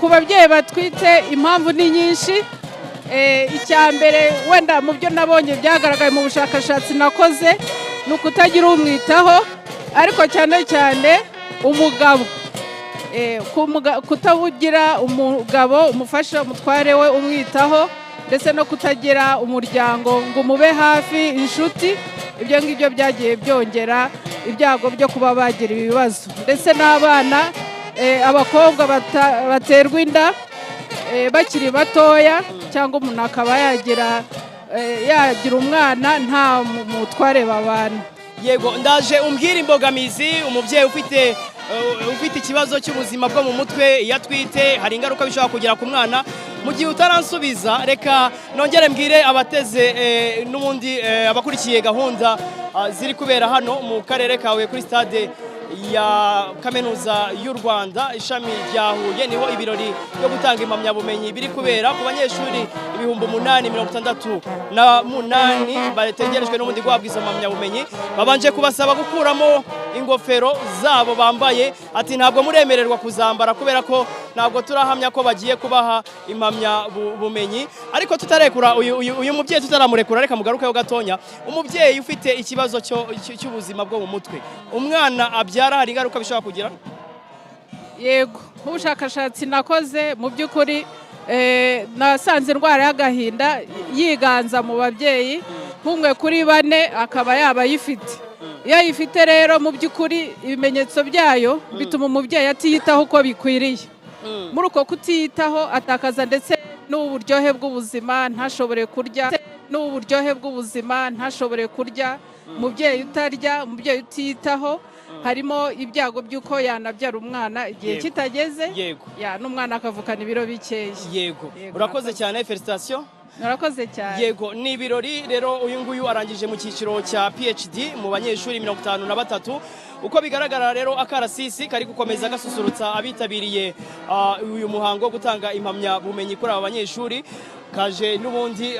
ku babyeyi batwite impamvu ni nyinshi. Icya mbere wenda mu byo nabonye byagaragaye mu bushakashatsi nakoze ni ukutagira umwitaho, ariko cyane cyane umugabo, kutabugira umugabo umufasha umutware we umwitaho, ndetse no kutagira umuryango ngo umube hafi, inshuti. Ibyo ngibyo byagiye byongera ibyago byo kuba bagira ibibazo, ndetse n'abana abakobwa baterwa inda bakiri batoya, cyangwa umuntu akaba yagira umwana nta mutware babana. Yego, ndaje umbwira imbogamizi umubyeyi ufite ikibazo cy'ubuzima bwo mu mutwe iyo atwite, hari ingaruka bishobora kugira ku mwana. Mu gihe utaransubiza, reka nongere mbwire abateze n'ubundi abakurikiye gahunda ziri kubera hano mu karere kawe kuri stade ya kaminuza y'u Rwanda ishami rya Huye, niho ibirori byo gutanga impamyabumenyi biri kubera ku banyeshuri 868 bategerejwe n'ubundi guhabwa izo mpamyabumenyi. Babanje kubasaba gukuramo ingofero zabo bambaye, ati ntabwo muremererwa kuzambara kubera ko ntabwo turahamya ko bagiye kubaha impamyabumenyi. Ariko tutarekura uyu mubyeyi, tutaramurekura, reka mugarukeho gatonya. Umubyeyi ufite ikibazo cy'ubuzima bwo mu mutwe, umwana abyara, hari ingaruka bishobora kugira? Yego, ubushakashatsi nakoze mu by'ukuri nasanze indwara y'agahinda yiganza mu babyeyi, nk'umwe kuri 4 akaba yaba ayifite. Iyo ayifite rero mu by'ukuri ibimenyetso byayo bituma umubyeyi atiyitaho uko bikwiriye. Muri uko kutiyitaho atakaza ndetse n'uburyohe bw'ubuzima, ntashobore kurya. Umubyeyi utarya, umubyeyi utiyitaho, harimo ibyago by'uko yanabyara umwana igihe kitageze, n'umwana akavukana ibiro bikeya. Yego, urakoze cyane, felicitation. Narakoze cyane. Yego, ni ibirori rero. Uyu nguyu arangije mu cyiciro cya PhD mu banyeshuri 53. Uko bigaragara rero akarasisi kari gukomeza gasusurutsa abitabiriye uyu muhango wo gutanga impamyabumenyi kuri aba banyeshuri. Kaje n'ubundi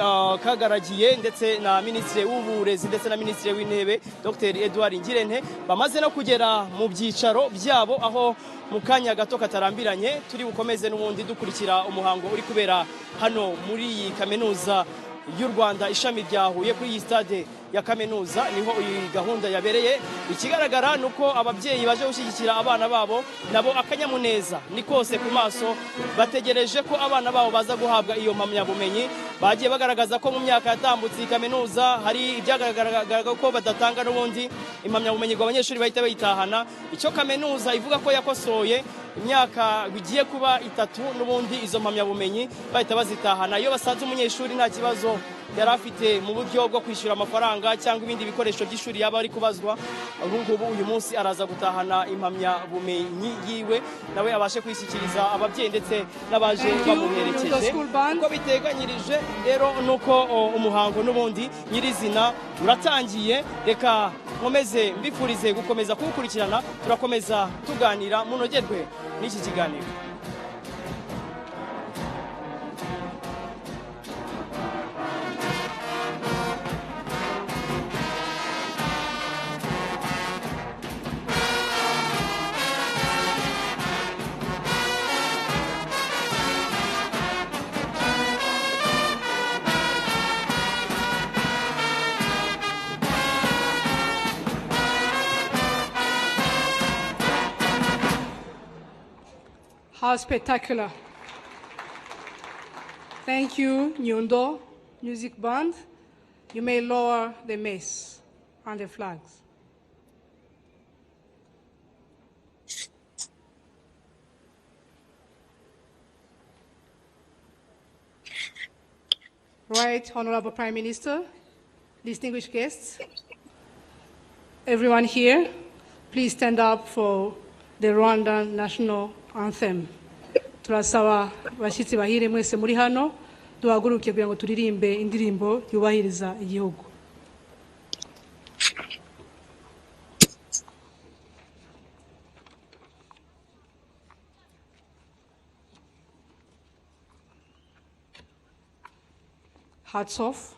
kagaragiye ndetse na Minisitiri w'Uburezi ndetse na Minisitiri w'Intebe Dr Edouard Ngirente, bamaze no kugera mu byicaro byabo, aho mu kanya gato katarambiranye turi bukomeze n'ubundi dukurikira umuhango uri kubera hano muri iyi kaminuza y'u Rwanda ishami rya Huye, kuri iyi stade ya kaminuza niho iyi gahunda yabereye. Ikigaragara nuko ababyeyi baje gushyigikira abana babo, nabo akanyamuneza ni kose ku maso, bategereje ko abana babo baza guhabwa iyo mpamyabumenyi. Bagiye bagaragaza ko mu myaka yatambutse kaminuza hari ibyagaragaraga ko badatanga n'ubundi impamyabumenyi ngo abanyeshuri bahita bayitahana. Icyo kaminuza ivuga ko yakosoye imyaka bigiye kuba 3 n'ubundi izo mpamyabumenyi bahita bazitahana iyo basanze umunyeshuri nta kibazo yari afite mu buryo bwo kwishyura amafaranga cyangwa ibindi bikoresho by'ishuri yaba ari kubazwa. Ngubu uyu munsi araza gutahana impamyabumenyi yiwe, nawe abashe kwishyikiriza ababyeyi ndetse n'abaje bamuherekeje. Uko biteganyirije rero nuko umuhango n'ubundi nyirizina uratangiye. Reka nkomeze mbifurize gukomeza kuwukurikirana, turakomeza tuganira, munogerwe n'iki kiganiro. How spectacular. Thank you, Nyundo Music Band. You may lower the mace and the flags. Right, Honorable Prime Minister, distinguished guests, everyone here, please stand up for the Rwandan national anthem. Turasaba bashitsi bahire mwese muri hano duhaguruke kugira ngo turirimbe indirimbo yubahiriza igihugu. Hats off.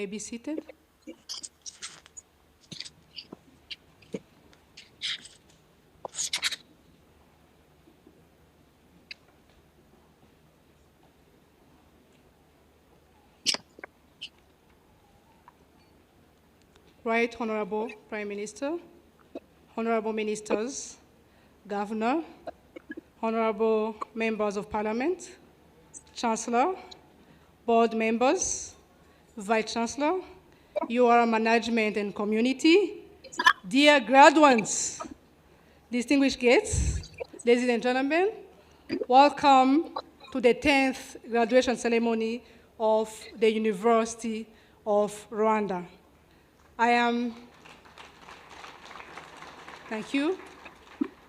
may be seated. Right Honorable Prime Minister, Honorable Ministers, Governor, Honorable Members of Parliament, Chancellor, Board members, Vice Chancellor, your management and community, dear graduates, distinguished guests, ladies and gentlemen, welcome to the 10th graduation ceremony of the University of Rwanda. Thank you.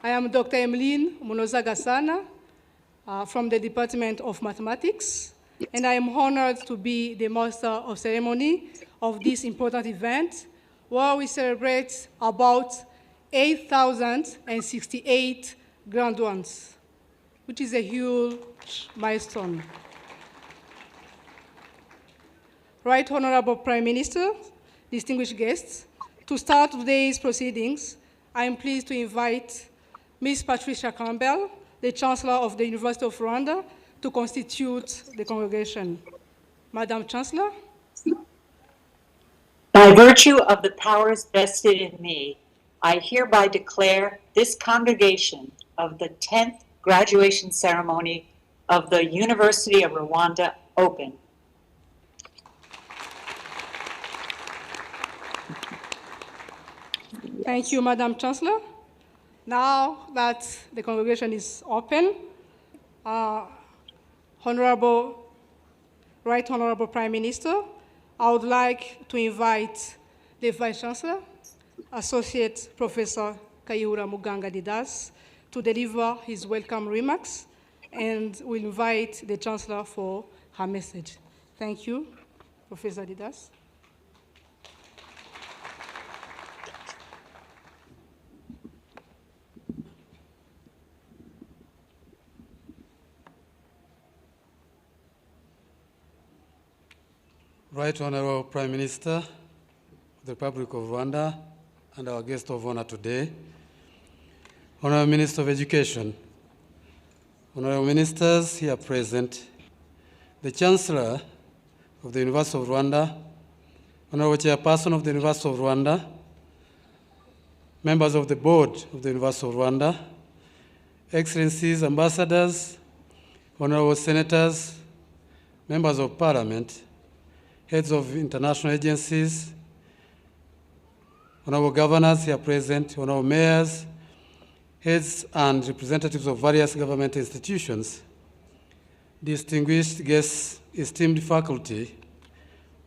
I am Dr. Emeline Munoza Gasana from the Department of Mathematics, and I am honored to be the master of ceremony of this important event where we celebrate about 8,068 graduates, which is a huge milestone. Right Honorable Prime Minister, distinguished guests, to start today's proceedings, I am pleased to invite Ms. Patricia Campbell, the Chancellor of the University of Rwanda, to constitute the congregation. Madam Chancellor. By virtue of the powers vested in me, I hereby declare this congregation of the 10th graduation ceremony of the University of Rwanda open. Thank you, Madam Chancellor. Now that the congregation is open, Right Honorable Prime Minister, I would like to invite the Vice Chancellor, Associate Professor Kayihura Muganga Didas, to deliver his welcome remarks, and we'll invite the Chancellor for her message. Thank you, Professor Didas. Right Honorable Prime Minister of the Republic of Rwanda and our guest of honor today, Honorable Minister of Education, Honorable Ministers here present, the Chancellor of the University of Rwanda, Honorable Chairperson of the University of Rwanda, members of the Board of the University of Rwanda, Excellencies, Ambassadors, Honorable Senators, Members of Parliament, heads of international agencies, honorable governors here present, honorable mayors, heads and representatives of various government institutions, distinguished guests, esteemed faculty,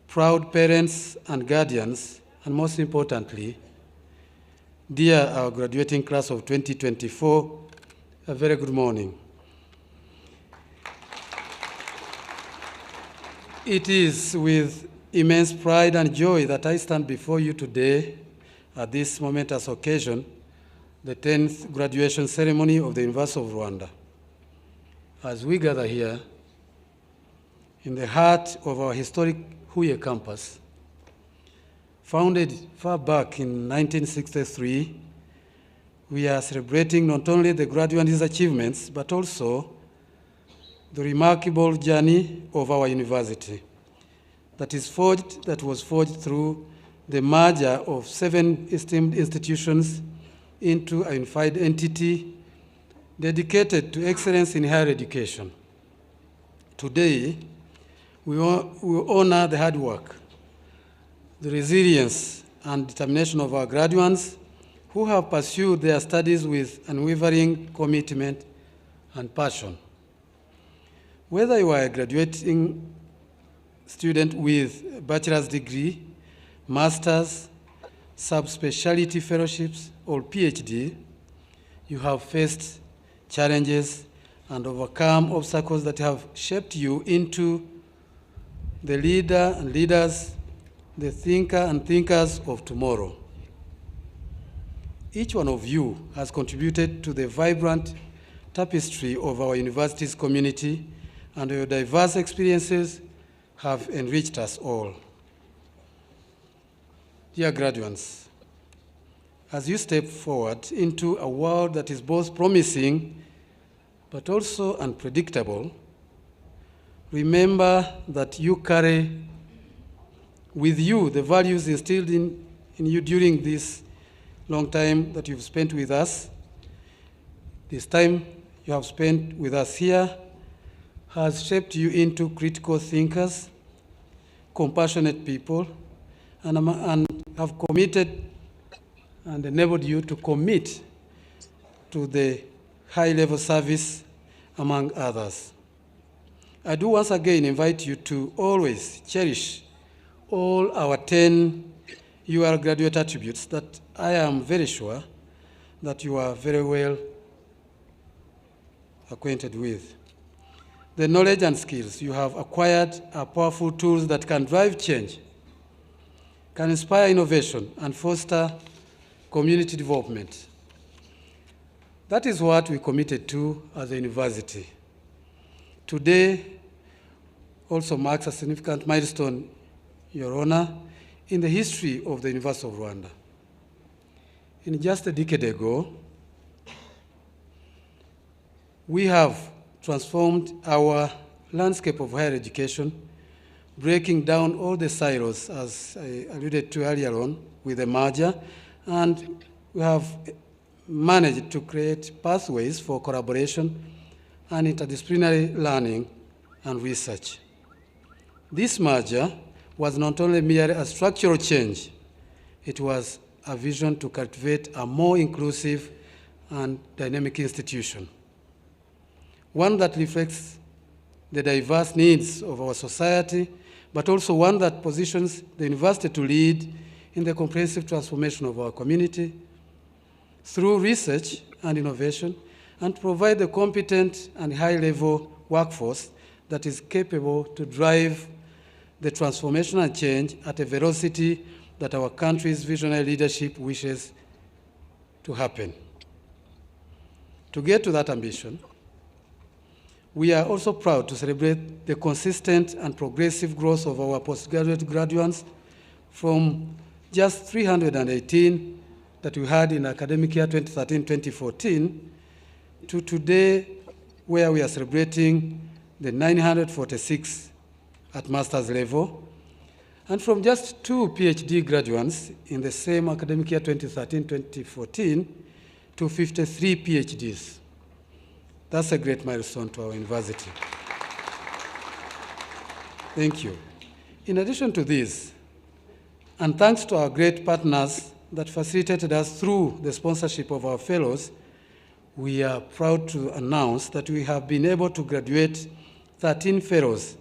proud parents and guardians, and most importantly, dear our graduating class of 2024, a very good morning. It is with immense pride and joy that I stand before you today at this momentous occasion, the 10th graduation ceremony of the University of Rwanda. As we gather here in the heart of our historic Huye campus, founded far back in 1963, we are celebrating not only the graduates' achievements, but also the remarkable journey of our university that was forged through the merger of 7 esteemed institutions into a unified entity dedicated to excellence in higher education. Today, we honor the hard work, the resilience and determination of our graduates who have pursued their studies with unwavering commitment and passion. Whether you are a graduating student with a bachelor's degree, master's, subspecialty fellowships, or PhD, you have faced challenges and overcome obstacles that have shaped you into the leader and leaders, the thinker and thinkers of tomorrow. Each one of you has contributed to the vibrant tapestry of our university's community, and your diverse experiences have enriched us all. Dear graduates, as you step forward into a world that is both promising but also unpredictable, remember that you carry with you the values instilled in you during this long time that you've spent with us. This time you have spent with us here has shaped you into critical thinkers, compassionate people, and have committed and enabled you to commit to the high-level service, among others. I do once again invite you to always cherish all our 10 UR graduate attributes that I am very sure that you are very well acquainted with. The knowledge and skills you have acquired are powerful tools that can drive change, can inspire innovation, and foster community development. That is what we committed to as a university. Today also marks a significant milestone, Your Honor, in the history of the University of Rwanda. In just a decade ago, we have transformed our landscape of higher education, breaking down all the silos, as I alluded to earlier on, with the merger, and we have managed to create pathways for collaboration and interdisciplinary learning and research. This merger was not only merely a structural change, it was a vision to cultivate a more inclusive and dynamic institution, one that reflects the diverse needs of our society, but also one that positions the university to lead in the comprehensive transformation of our community through research and innovation, and provide the competent and high-level workforce that is capable to drive the transformation and change at a velocity that our country's visionary leadership wishes to happen. To get to that ambition, we are also proud to celebrate the consistent and progressive growth of our postgraduate graduates from just 318 that we had in academic year 2013-2014 to today, where we are celebrating the 946 at master's level, and from just 2 PhD graduates in the same academic year 2013-2014 to 53 PhDs. That's a great milestone to our university. Thank you. In addition to this, and thanks to our great partners that facilitated us through the sponsorship of our fellows, we are proud to announce that we have been able to graduate 13 fellows,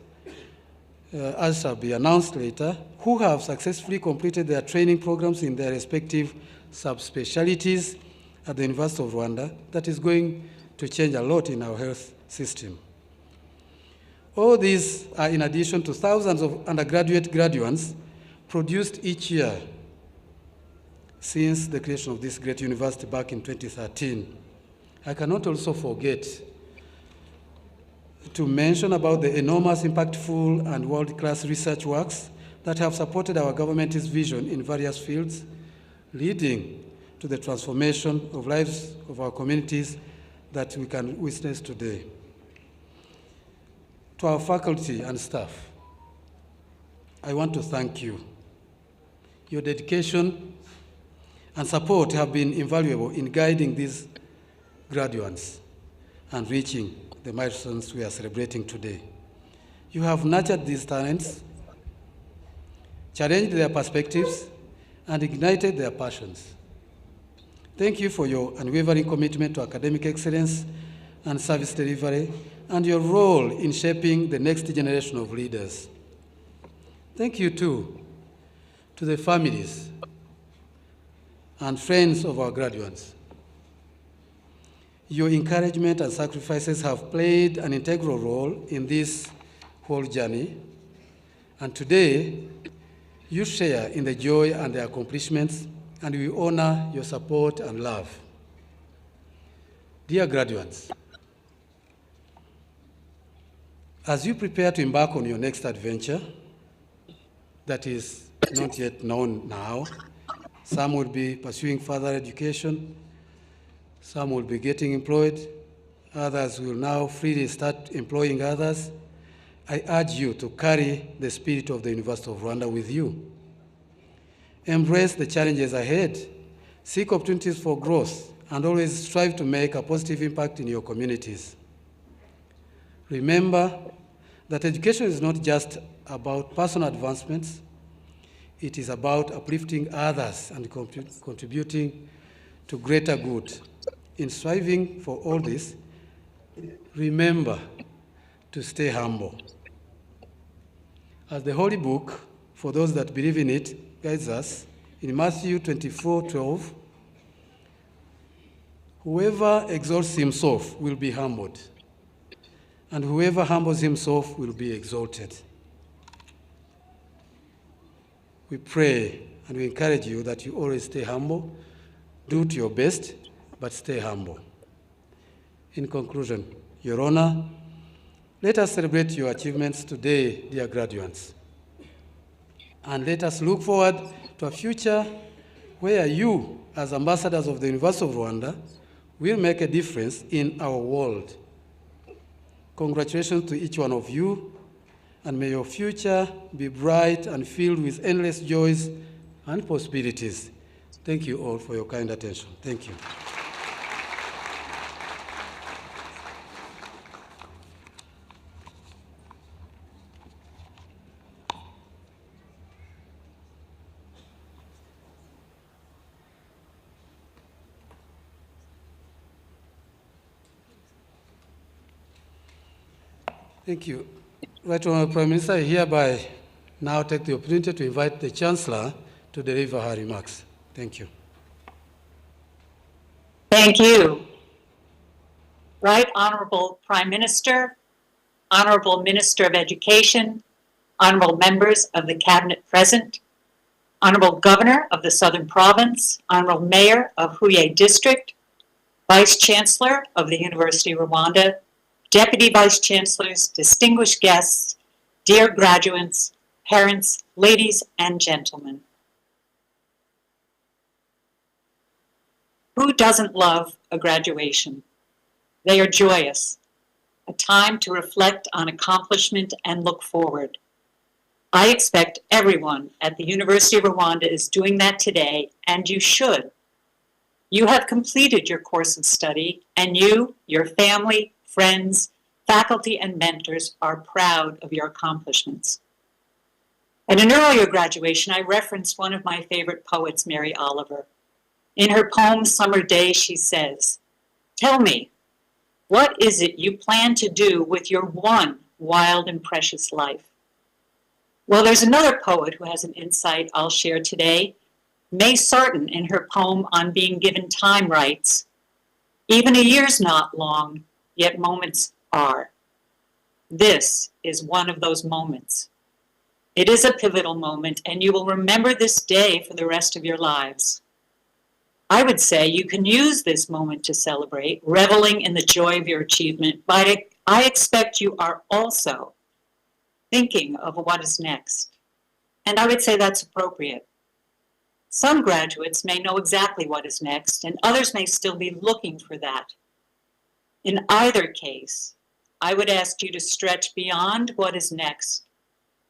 as shall be announced later, who have successfully completed their training programs in their respective subspecialties at the University of Rwanda. That is going to change a lot in our health system. All these are in addition to thousands of undergraduate graduates produced each year since the creation of this great university back in 2013. I cannot also forget to mention about the enormous, impactful, and world-class research works that have supported our government's vision in various fields, leading to the transformation of lives of our communities that we can witness today. To our faculty and staff, I want to thank you. Your dedication and support have been invaluable in guiding these graduates and reaching the milestones we are celebrating today. You have nurtured these talents, challenged their perspectives, and ignited their passions. Thank you for your unwavering commitment to academic excellence and service delivery, and your role in shaping the next generation of leaders. Thank you, too, to the families and friends of our graduates. Your encouragement and sacrifices have played an integral role in this whole journey, and today you share in the joy and the accomplishments, and we honor your support and love. Dear graduates, as you prepare to embark on your next adventure, that is not yet known now. Some will be pursuing further education, some will be getting employed, others will now freely start employing others. I urge you to carry the spirit of the University of Rwanda with you. Embrace the challenges ahead, seek opportunities for growth, and always strive to make a positive impact in your communities. Remember that education is not just about personal advancements, it is about uplifting others and contributing to greater good. In striving for all this, remember to stay humble. As the Holy Book, for those that believe in it, guides us, in Matthew 24:12, whoever exalts himself will be humbled, and whoever humbles himself will be exalted. We pray and we encourage you that you always stay humble, do to your best, but stay humble. In conclusion, Your Honor, let us celebrate your achievements today, dear graduates. And let us look forward to a future where you, as ambassadors of the University of Rwanda, will make a difference in our world. Congratulations to each one of you, and may your future be bright and filled with endless joys and possibilities. Thank you all for your kind attention. Thank you. Thank you. Right Honourable Prime Minister, I hereby now take the opportunity to invite the Chancellor to deliver her remarks. Thank you. Thank you. Right Honorable Prime Minister, Honorable Minister of Education, honorable members of the Cabinet present, Honorable Governor of the Southern Province, Honorable Mayor of Huye District, Vice Chancellor of the University of Rwanda, Deputy Vice Chancellors, distinguished guests, dear graduates, parents, ladies and gentlemen. Who doesn't love a graduation? They are joyous, a time to reflect on accomplishment and look forward. I expect everyone at the University of Rwanda is doing that today, and you should. You have completed your course of study, and you, your family, friends, faculty, and mentors are proud of your accomplishments. At an earlier graduation, I referenced one of my favorite poets, Mary Oliver. In her poem, Summer Day, she says, "Tell me, what is it you plan to do with your one wild and precious life?" Well, there's another poet who has an insight I'll share today. May Sarton, in her poem On Being Given Time, writes, "Even a year's not long, yet moments are. This is one of those moments. It is a pivotal moment, and you will remember this day for the rest of your lives. I would say you can use this moment to celebrate, reveling in the joy of your achievement, but I expect you are also thinking of what is next. And I would say that's appropriate. Some graduates may know exactly what is next, and others may still be looking for that. In either case, I would ask you to stretch beyond what is next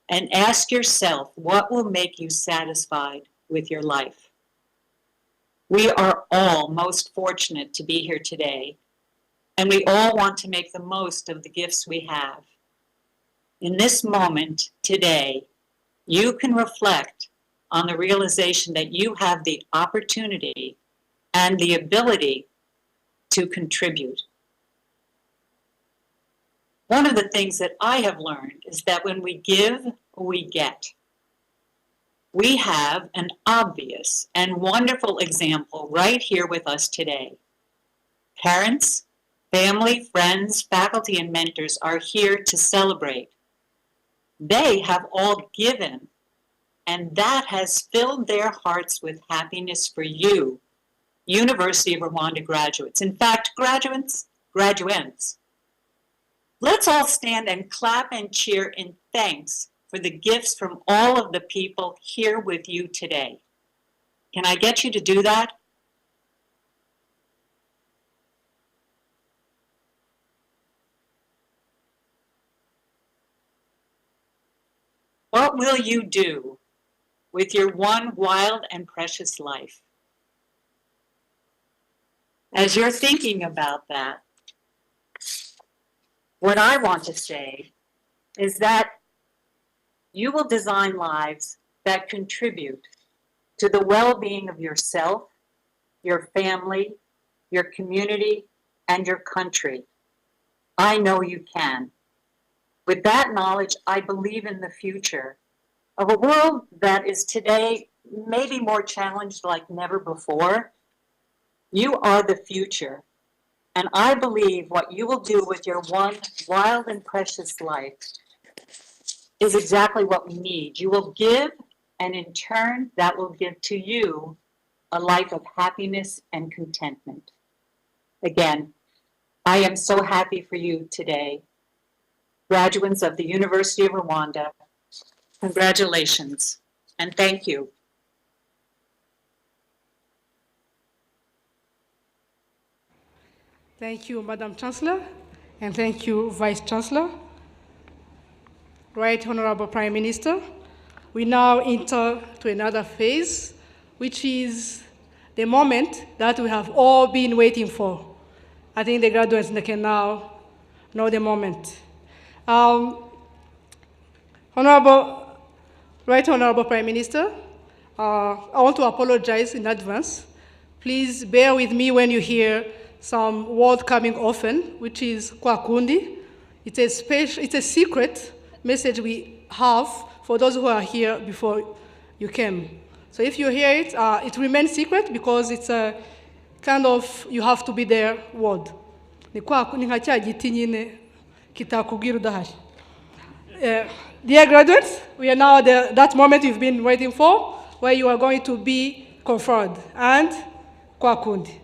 and ask yourself what will make you satisfied with your life. We are all most fortunate to be here today, and we all want to make the most of the gifts we have. In this moment, today, you can reflect on the realization that you have the opportunity and the ability to contribute. One of the things that I have learned is that when we give, we get. We have an obvious and wonderful example right here with us today. Parents, family, friends, faculty, and mentors are here to celebrate. They have all given, and that has filled their hearts with happiness for you, University of Rwanda graduates. In fact, graduates. Let's all stand and clap and cheer in thanks for the gifts from all of the people here with you today. Can I get you to do that? What will you do with your one wild and precious life? As you're thinking about that, what I want to say is that you will design lives that contribute to the well-being of yourself, your family, your community, and your country. I know you can. With that knowledge, I believe in the future of a world that is today maybe more challenged like never before. You are the future, and I believe what you will do with your one wild and precious life is exactly what we need. You will give, and in turn, that will give to you a life of happiness and contentment. Again, I am so happy for you today. Graduates of the University of Rwanda, congratulations, and thank you. Thank you, Madam Chancellor, and thank you, Vice Chancellor. Right Honorable Prime Minister, we now enter to another phase, which is the moment that we have all been waiting for. I think the graduates can now know the moment. Right Honorable Prime Minister, I want to apologize in advance. Please bear with me when you hear some word coming often, which is Kwakundi. It's a secret message we have for those who are here before you came. So if you hear it, it remains secret because it's a kind of, you have to be there word. Dear graduates, we are now at that moment you've been waiting for, where you are going to be conferred and Kwakundi.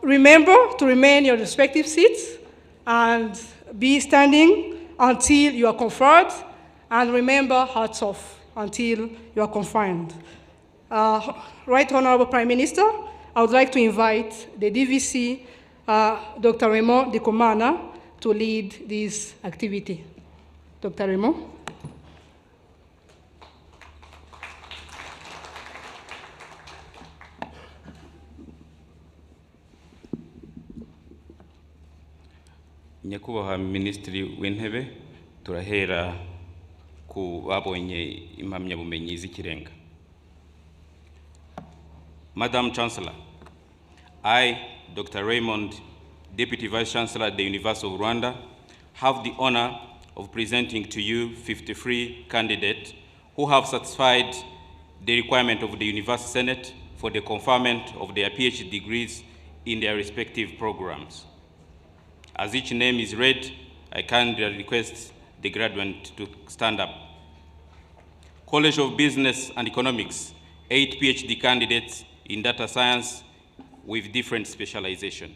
Remember to remain in your respective seats and be standing until you are conferred, and remember, hats off until you are confined. Right Honorable Prime Minister, I would like to invite the DVC, Dr. Raymond Dikomana, to lead this activity. Dr. Raymond. Nyakubahwa Minisitiri w'Intebe, turahera ku babonye impamyabumenyi z'ikirenga. Madam Chancellor, I, Dr. Raymond, Deputy Vice Chancellor at the University of Rwanda, have the honor of presenting to you 53 candidates who have satisfied the requirement of the University Senate for the conferment of their PhD degrees in their respective programs. As each name is read, I kindly request the graduate to stand up. College of Business and Economics, 8 PhD candidates in data science with different specialization.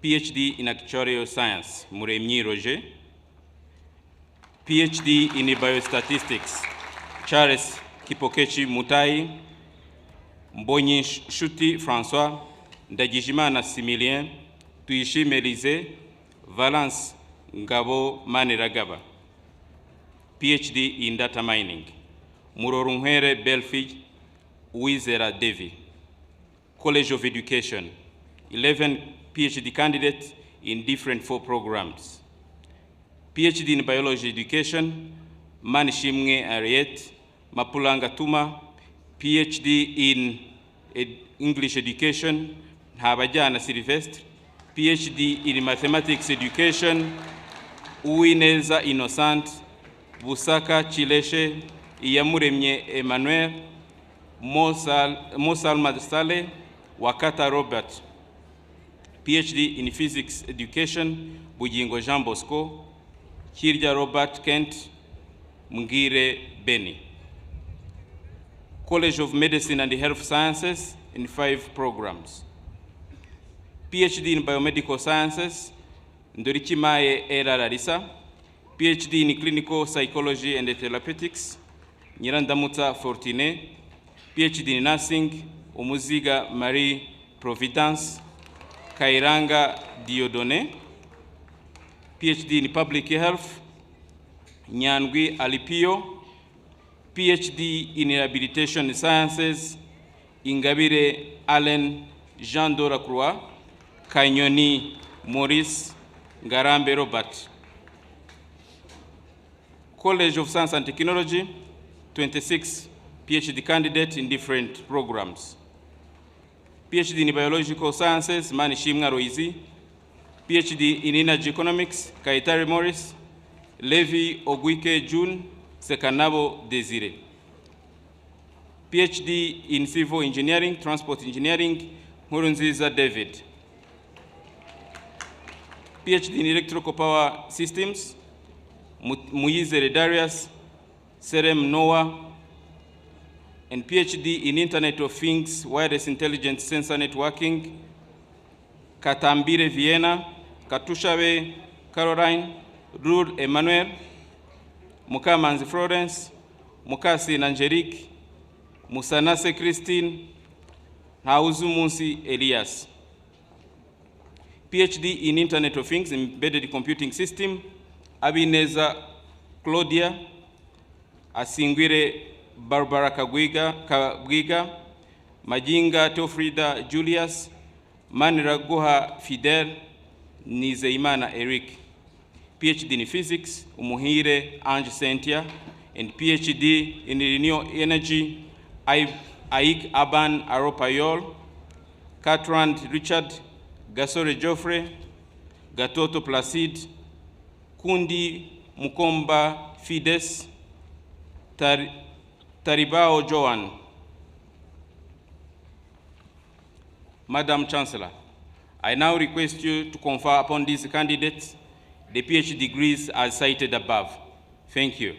PhD in Actuarial Science, Muremyi Roger. PhD in Biostatistics, Charles Kipokechi Mutai. Mbonyi Shuti François, Ndagijimana Similien, Tuyishime Elize, Valence Ngabo Maniragaba. PhD in Data Mining, Murorunhere Belfi, Uizera Devi. College of Education, 11 PhD candidates in different 4 programs. PhD in Biology Education, Manishimwe Ariet, Mapulanga Tuma. PhD in English Education, Habajana Sylvestre. PhD in Mathematics Education, Uwineza Innocent, Busaka Chileshe, Iyamuremye Emmanuel, Mosal Madstale, Wakata Robert. PhD in Physics Education, Bujingo Jean Bosco, Kirja Robert Kent, Mungire Beni. College of Medicine and Health Sciences in 5 programs. PhD in Biomedical Sciences, Ndorikimaye Era Larissa. PhD in clinical psychology and therapeutics, Nyirandamutsa Fortune, PhD in nursing, Umuziga Marie Providence, Kairanga Diodone, PhD in public health, Nyandwi Alipio, PhD in rehabilitation sciences, Ingabire Allen Jean Doracroix, Kanyoni Maurice, Ngarambe Robert. College of Science and Technology, 26 PhD candidates in different programs. PhD in biological sciences, Manishimwa Roizi, PhD in energy economics, Kaitari Morris, Levi Ogwike June, Sekanabo Desire. PhD in civil engineering, transport engineering, Nkurunziza David. PhD in electrical power systems, Muyizere Darius, Serem Noah, and PhD in Internet of Things, Wireless Intelligent Sensor Networking, Katambire Vienna, Katushabe Caroline, Rud Emmanuel, Mukamanzi Florence, Mukasi Angelique, Musanase Christine, Hauzumunsi Elias. PhD in Internet of Things, Embedded Computing System, Abineza Claudia, Asingwire Barbara Kagwiga, Majinga Teofrida Julius, Maniraguha Fidel, Nizeimana Eric. PhD in Physics, Umuhire Ange Sentia, and PhD in Renewable Energy, Aik Aban Aropayol, Catrand Richard, Gasore Geoffrey, Gatoto Placide, Kundi Mukomba Fides, Taribao Joan. Madam Chancellor, I now request you to confer upon these candidates the PhD degrees as cited above. Thank you.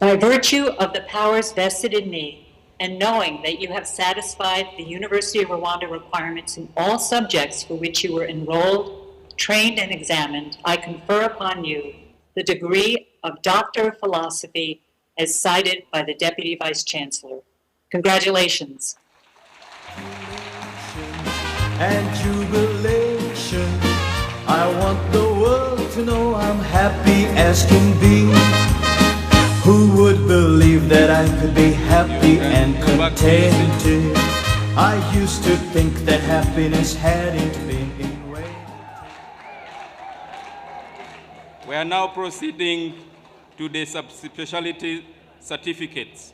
By virtue of the powers vested in me, and knowing that you have satisfied the University of Rwanda requirements in all subjects for which you were enrolled, trained, and examined, I confer upon you the degree of Doctor of Philosophy as cited by the Deputy Vice Chancellor. Congratulations. And jubilation, I want the world to know I'm happy as can be. Who would believe that I could be happy and contented? I used to think that happiness hadn't been in way. We are now proceeding to the subspecialty certificates.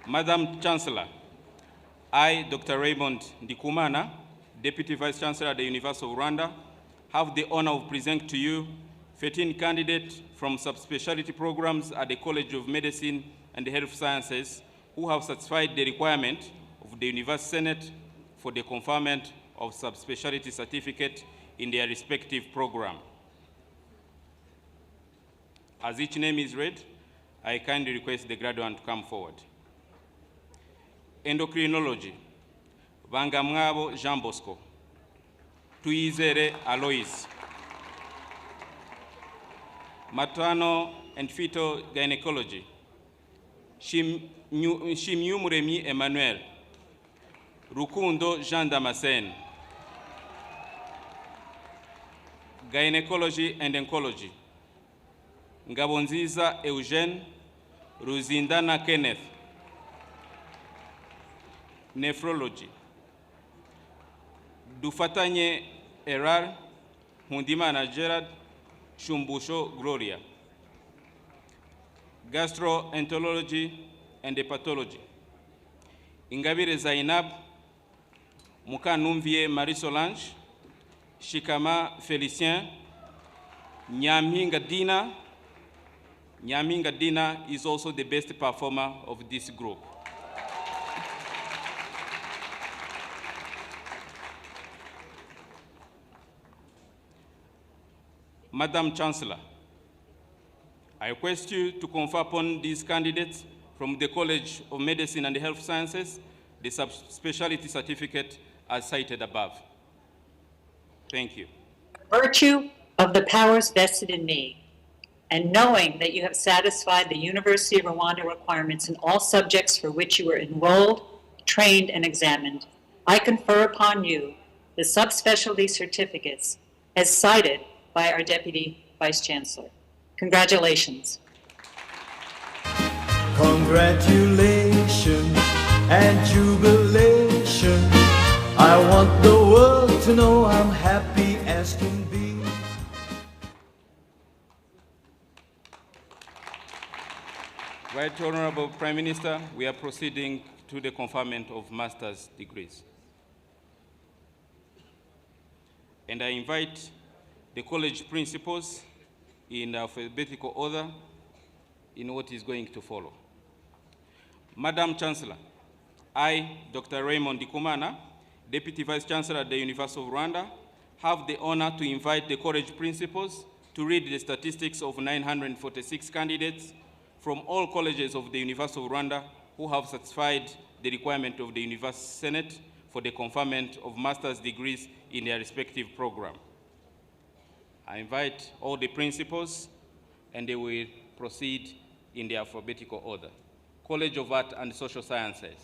Madam Chancellor, I, Dr. Raymond Ndikumana, Deputy Vice Chancellor at the University of Rwanda, have the honor of presenting to you 13 candidates from subspecialty programs at the College of Medicine and Health Sciences who have satisfied the requirement of the University Senate for the conferment of subspecialty certificate in their respective program. As each name is read, I kindly request the graduate to come forward. Endocrinology, Vangamwabo Jean Bosco, Tuizere Alois. Maternal and fetal gynecology, Shimyumuremi Emmanuel, Rukundo Jean Damascene. Gynecology and oncology, Ngabonziza Eugene, Ruzindana Kenneth. Nephrology, Dufatanye Erar, Hundimana Gerard, Shumbusho Gloria. Gastroenterology and hepatology, Ingabire Zainab, Mukanumvie Marie Solange, Shikama Félicien, Nyaminga Dina. Nyaminga Dina is also the best performer of this group. Madam Chancellor, I request you to confer upon these candidates from the College of Medicine and Health Sciences, the subspecialty certificate as cited above. Thank you. Virtue of the powers vested in me, and knowing that you have satisfied the University of Rwanda requirements in all subjects for which you were enrolled, trained, and examined, I confer upon you the subspecialty certificates as cited by our Deputy Vice Chancellor. Congratulations. Congratulations and jubilation. I want the world to know I'm happy as can be. Right Honorable Prime Minister, we are proceeding to the conferment of master's degrees. And I invite the college principals in alphabetical order in what is going to follow. Madam Chancellor, I, Dr. Raymond Ndikumana, Deputy Vice Chancellor at the University of Rwanda, have the honor to invite the college principals to read the statistics of 946 candidates from all colleges of the University of Rwanda who have satisfied the requirement of the University Senate for the conferment of master's degrees in their respective program. I invite all the principals, and they will proceed in the alphabetical order. College of Art and Social Sciences.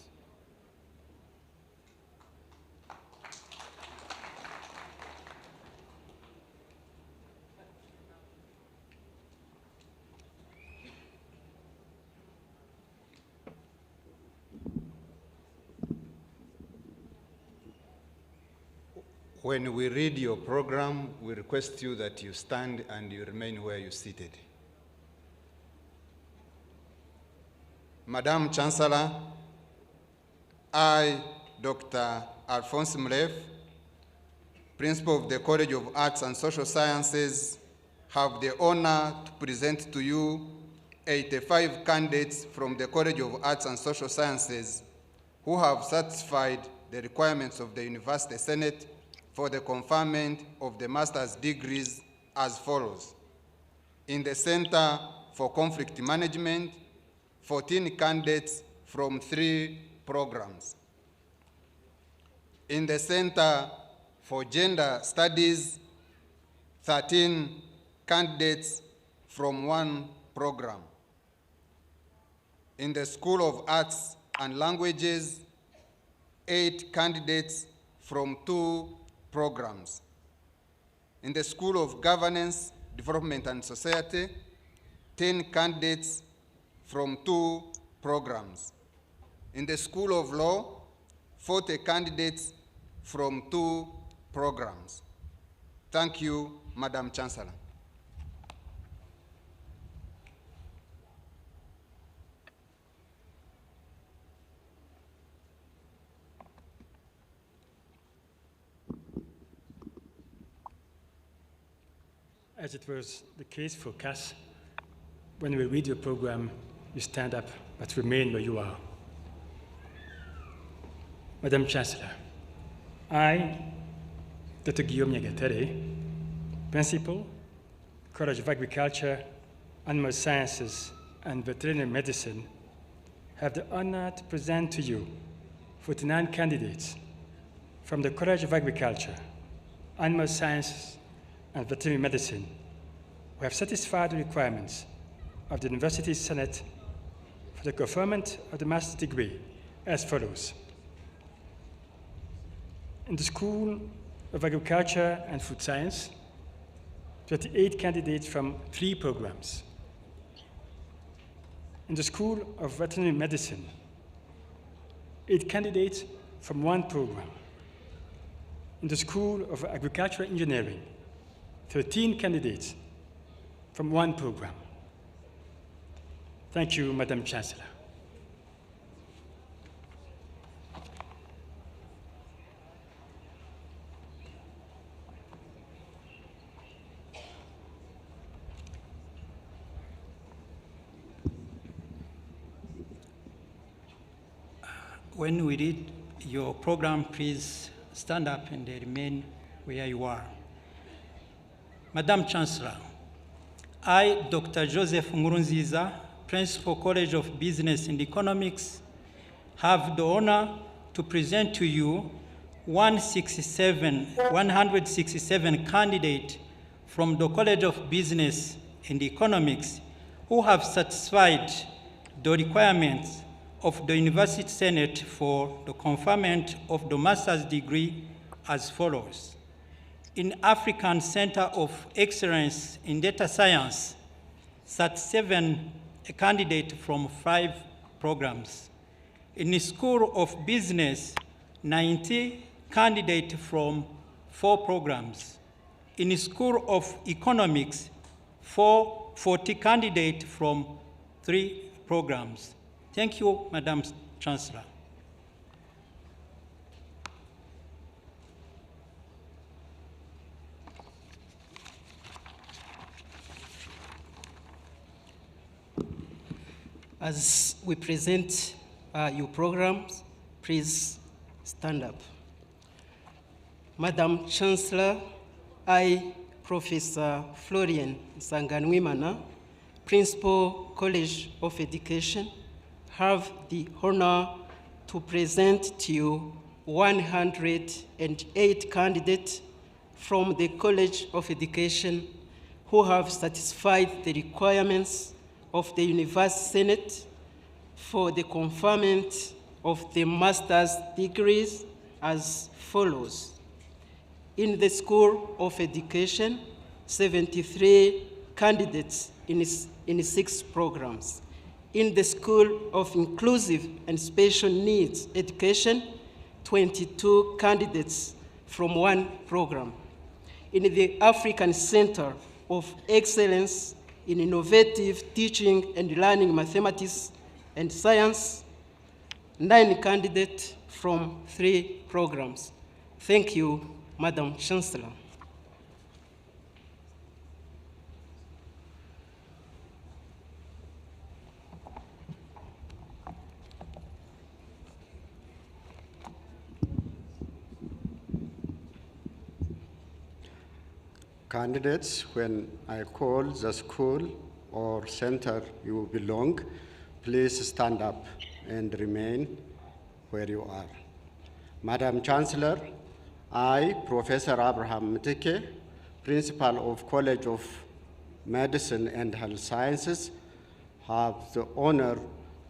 When we read your program, we request you that you stand and you remain where you're seated. Madam Chancellor, I, Dr. Alphonse Mlev, Principal of the College of Arts and Social Sciences, have the honor to present to you 85 candidates from the College of Arts and Social Sciences who have satisfied the requirements of the University Senate for the conferment of the master's degrees as follows. In the Center for Conflict Management, 14 candidates from 3 programs. In the Center for Gender Studies, 13 candidates from 1 program. In the School of Arts and Languages, 8 candidates from 2 programs. In the School of Governance, Development and Society, 10 candidates from 2 programs. In the School of Law, 40 candidates from 2 programs. Thank you, Madam Chancellor. As it was the case for CAS, when we read your program, you stand up, but remain where you are. Madam Chancellor, I, Dr. Guillaume Nyagatere, Principal, College of Agriculture, Animal Sciences, and Veterinary Medicine, have the honor to present to you 49 candidates from the College of Agriculture, Animal Sciences, and Veterinary Medicine who have satisfied the requirements of the University Senate for the conferment of the master's degree as follows. In the School of Agriculture and Food Science, 28 candidates from 3 programs. In the School of Veterinary Medicine, 8 candidates from 1 program. In the School of Agricultural Engineering, 13 candidates from 1 program. Thank you, Madam Chancellor. When we read your program, please stand up and remain where you are. Madam Chancellor, I, Dr. Joseph Nkurunziza, Principal College of Business and Economics, have the honor to present to you 167 candidates from the College of Business and Economics who have satisfied the requirements of the University Senate for the conferment of the master's degree as follows. In African Center of Excellence in Data Science, 37 candidates from 5 programs. In the School of Business, 90 candidates from 4 programs. In the School of Economics, 40 candidates from 3 programs. Thank you, Madam Chancellor. As we present your programs, please stand up. Madam Chancellor, I, Professor Florian Sanganwimana, Principal College of Education, have the honor to present to you 108 candidates from the College of Education who have satisfied the requirements of the University Senate for the conferment of the master's degrees as follows. In the School of Education, 73 candidates in 6 programs. In the School of Inclusive and Special Needs Education, 22 candidates from 1 program. In the African Center of Excellence in Innovative Teaching and Learning Mathematics and Science, 9 candidates from 3 programs. Thank you, Madam Chancellor. Candidates, when I call the school or center you belong, please stand up and remain where you are. Madam Chancellor, I, Professor Abraham Mtike, Principal of College of Medicine and Health Sciences, have the honor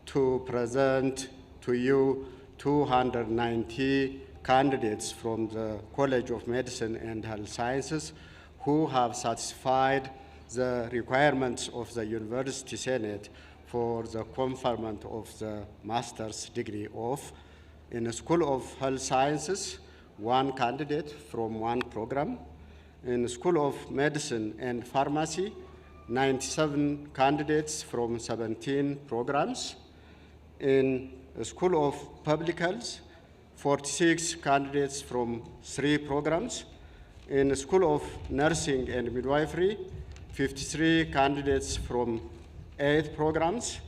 to present to you 290 candidates from the College of Medicine and Health Sciences who have satisfied the requirements of the University Senate for the conferment of the master's degree of, in the School of Health Sciences, 1 candidate from 1 program. In the School of Medicine and Pharmacy, 97 candidates from 17 programs. In the School of Public Health, 46 candidates from 3 programs. In the School of Nursing and Midwifery, 53 candidates from 8 programs.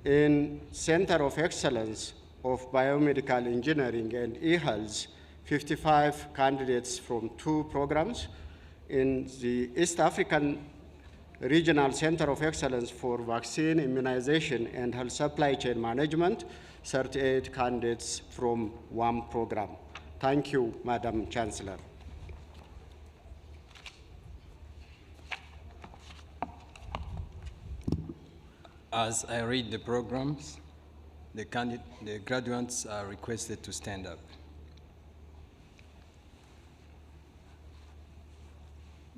In Center of Excellence of Biomedical Engineering and eHealth, 55 candidates from 2 programs. In the East African Regional Center of Excellence for Vaccine, Immunization, and Health Supply Chain Management, 38 candidates from 1 program. Thank you, Madam Chancellor. As I read the programs, the graduates are requested to stand up.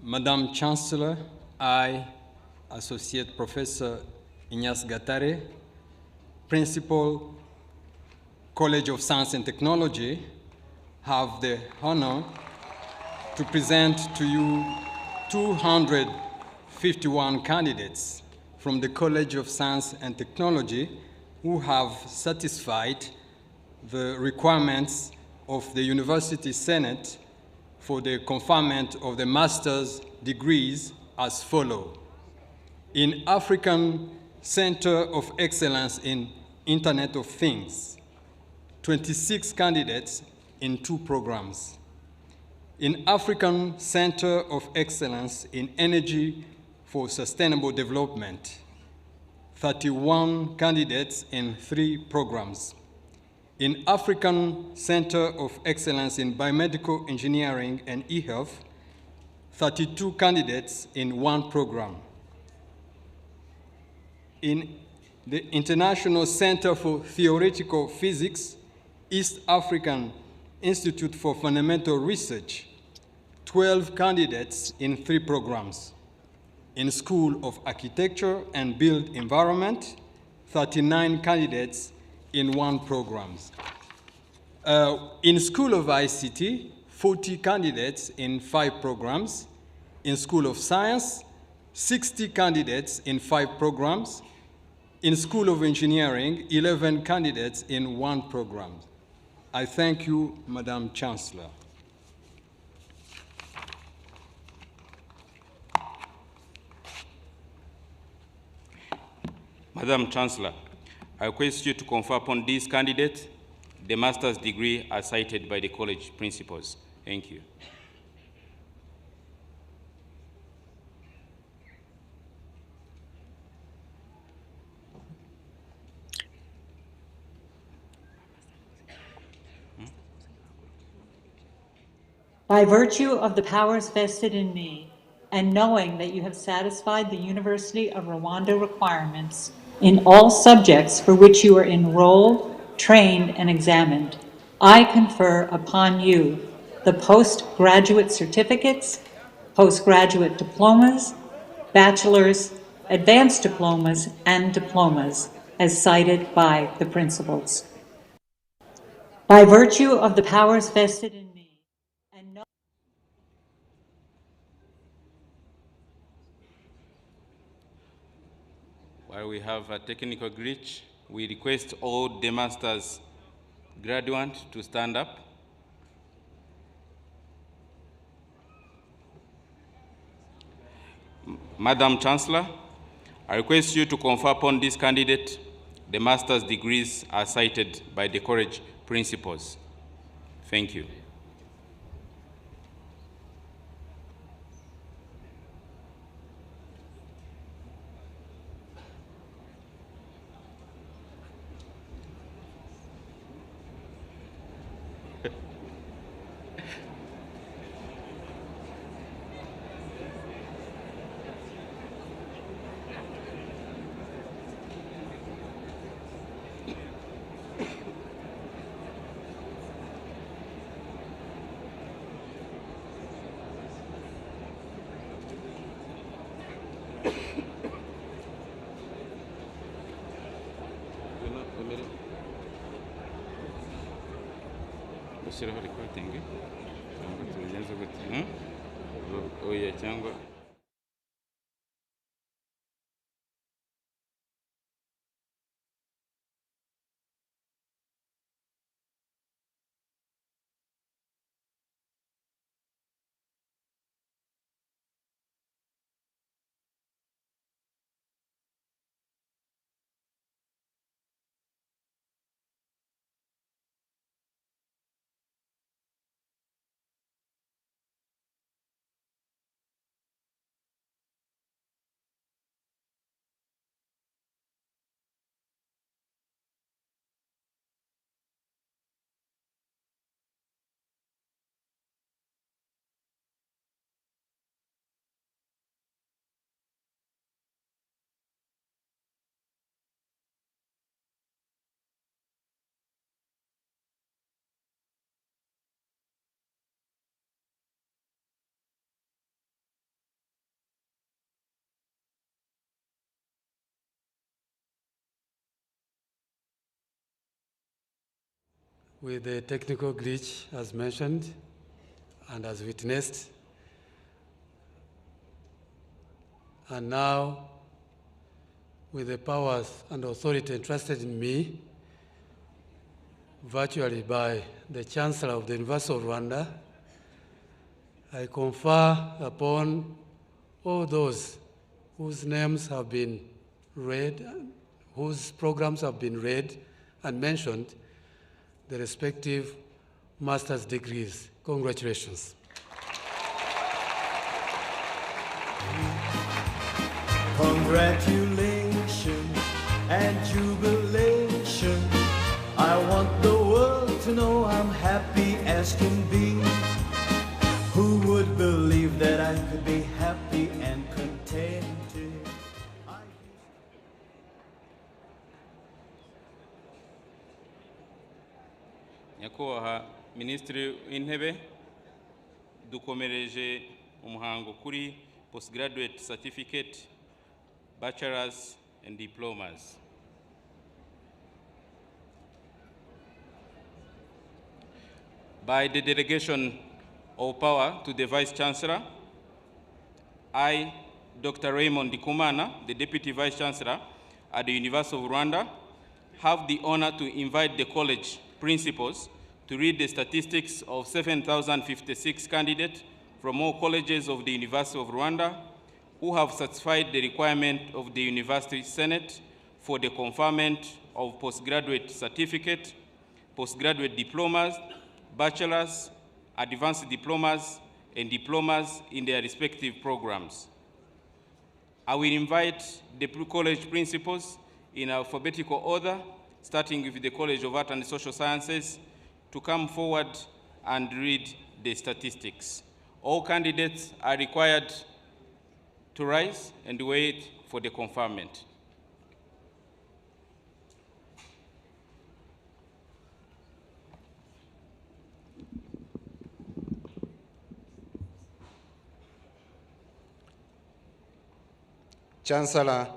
Madam Chancellor, I, Associate Professor Ignace Gatare, Principal, College of Science and Technology, have the honor to present to you 251 candidates from the College of Science and Technology who have satisfied the requirements of the University Senate for the conferment of the master's degrees as follows. In African Center of Excellence in Internet of Things, 26 candidates in 2 programs. In African Center of Excellence in Energy for Sustainable Development, 31 candidates in 3 programs. In African Center of Excellence in Biomedical Engineering and eHealth, 32 candidates in 1 program. In the International Center for Theoretical Physics, East African Institute for Fundamental Research, 12 candidates in 3 programs. In School of Architecture and Built Environment, 39 candidates in 1 program. In School of ICT, 40 candidates in 5 programs. In School of Science, 60 candidates in 5 programs. In School of Engineering, 11 candidates in 1 program. I thank you, Madam Chancellor. Madam Chancellor, I request you to confer upon these candidates the master's degree as cited by the college principals. Thank you. By virtue of the powers vested in me, and knowing that you have satisfied the University of Rwanda requirements in all subjects for which you are enrolled, trained, and examined, I confer upon you the postgraduate certificates, postgraduate diplomas, bachelor's, advanced diplomas, and diplomas as cited by the principals. By virtue of the powers vested in me, and no While we have a technical glitch, we request all the master's graduates to stand up. Madam Chancellor, I request you to confer upon this candidate the master's degrees as cited by the college principals. Thank you. Ushyiraho recording cyangwa tubigenze gute? Oya cyangwa with the technical glitch as mentioned and as witnessed. And now, with the powers and authority entrusted in me, virtually by the Chancellor of the University of Rwanda, I confer upon all those whose names have been read, whose programs have been read and mentioned, the respective master's degrees. Congratulations. Congratulations and jubilation. I want the world to know I'm happy as can be. Who would believe that I could be happy and contented? Nyakubahwa Minisitiri w'Intebe, dukomereje umuhango kuri postgraduate certificate, bachelors and diplomas. By the delegation of power to the Vice Chancellor, I, Dr. Raymond Ndikumana, the Deputy Vice Chancellor at the University of Rwanda, have the honor to invite the college principals to read the statistics of 7,056 candidates from all colleges of the University of Rwanda who have satisfied the requirement of the University Senate for the conferment of postgraduate certificate, postgraduate diplomas, bachelors, advanced diplomas, and diplomas in their respective programs. I will invite the college principals in alphabetical order, starting with the College of Art and Social Sciences, to come forward and read the statistics. All candidates are required to rise and wait for the conferment. Chancellor,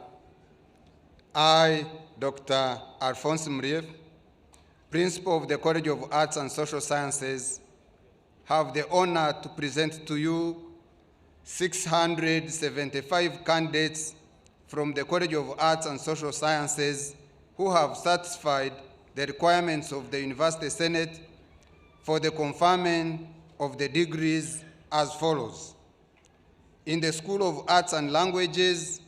I, Dr. Alphonse Mrief, Principal of the College of Arts and Social Sciences, have the honor to present to you 675 candidates from the College of Arts and Social Sciences who have satisfied the requirements of the University Senate for the conferment of the degrees as follows. In the School of Arts and Languages,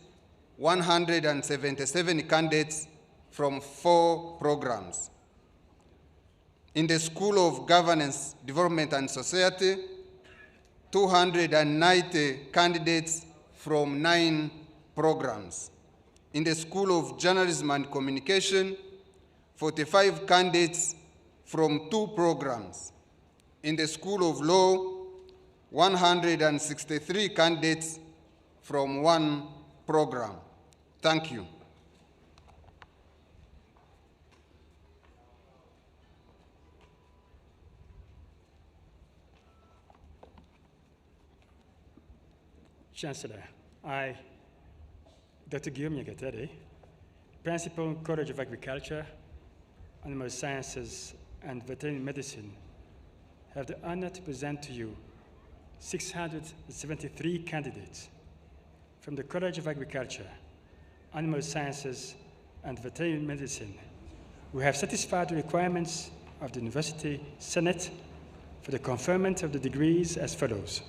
177 candidates from 4 programs. In the School of Governance, Development and Society, 290 candidates from 9 programs. In the School of Journalism and Communication, 45 candidates from 2 programs. In the School of Law, 163 candidates from 1 program. Thank you. Chancellor, I, Dr. Guillaume Nyagatare, Principal, College of Agriculture, Animal Sciences, and Veterinary Medicine, have the honor to present to you 673 candidates from the College of Agriculture, Animal Sciences, and Veterinary Medicine who have satisfied the requirements of the University Senate for the conferment of the degrees as follows.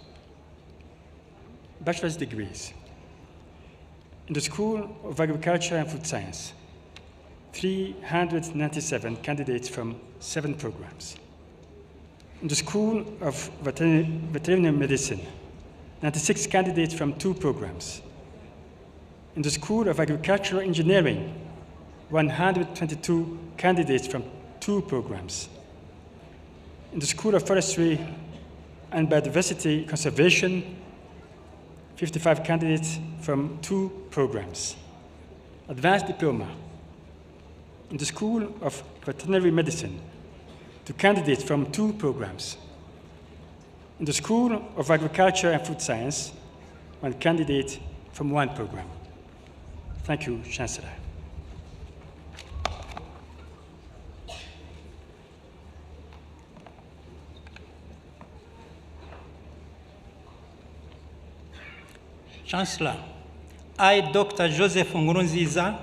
Bachelor's degrees. In the School of Agriculture and Food Science, 397 candidates from 7 programs. In the School of Veterinary Medicine, 96 candidates from 2 programs. In the School of Agricultural Engineering, 122 candidates from 2 programs. In the School of Forestry and Biodiversity Conservation, 55 candidates from 2 programs. Advanced diploma. In the School of Veterinary Medicine, 2 candidates from 2 programs. In the School of Agriculture and Food Science, 1 candidate from 1 program. Thank you, Chancellor. Chancellor, I, Dr. Joseph Ngurunziza,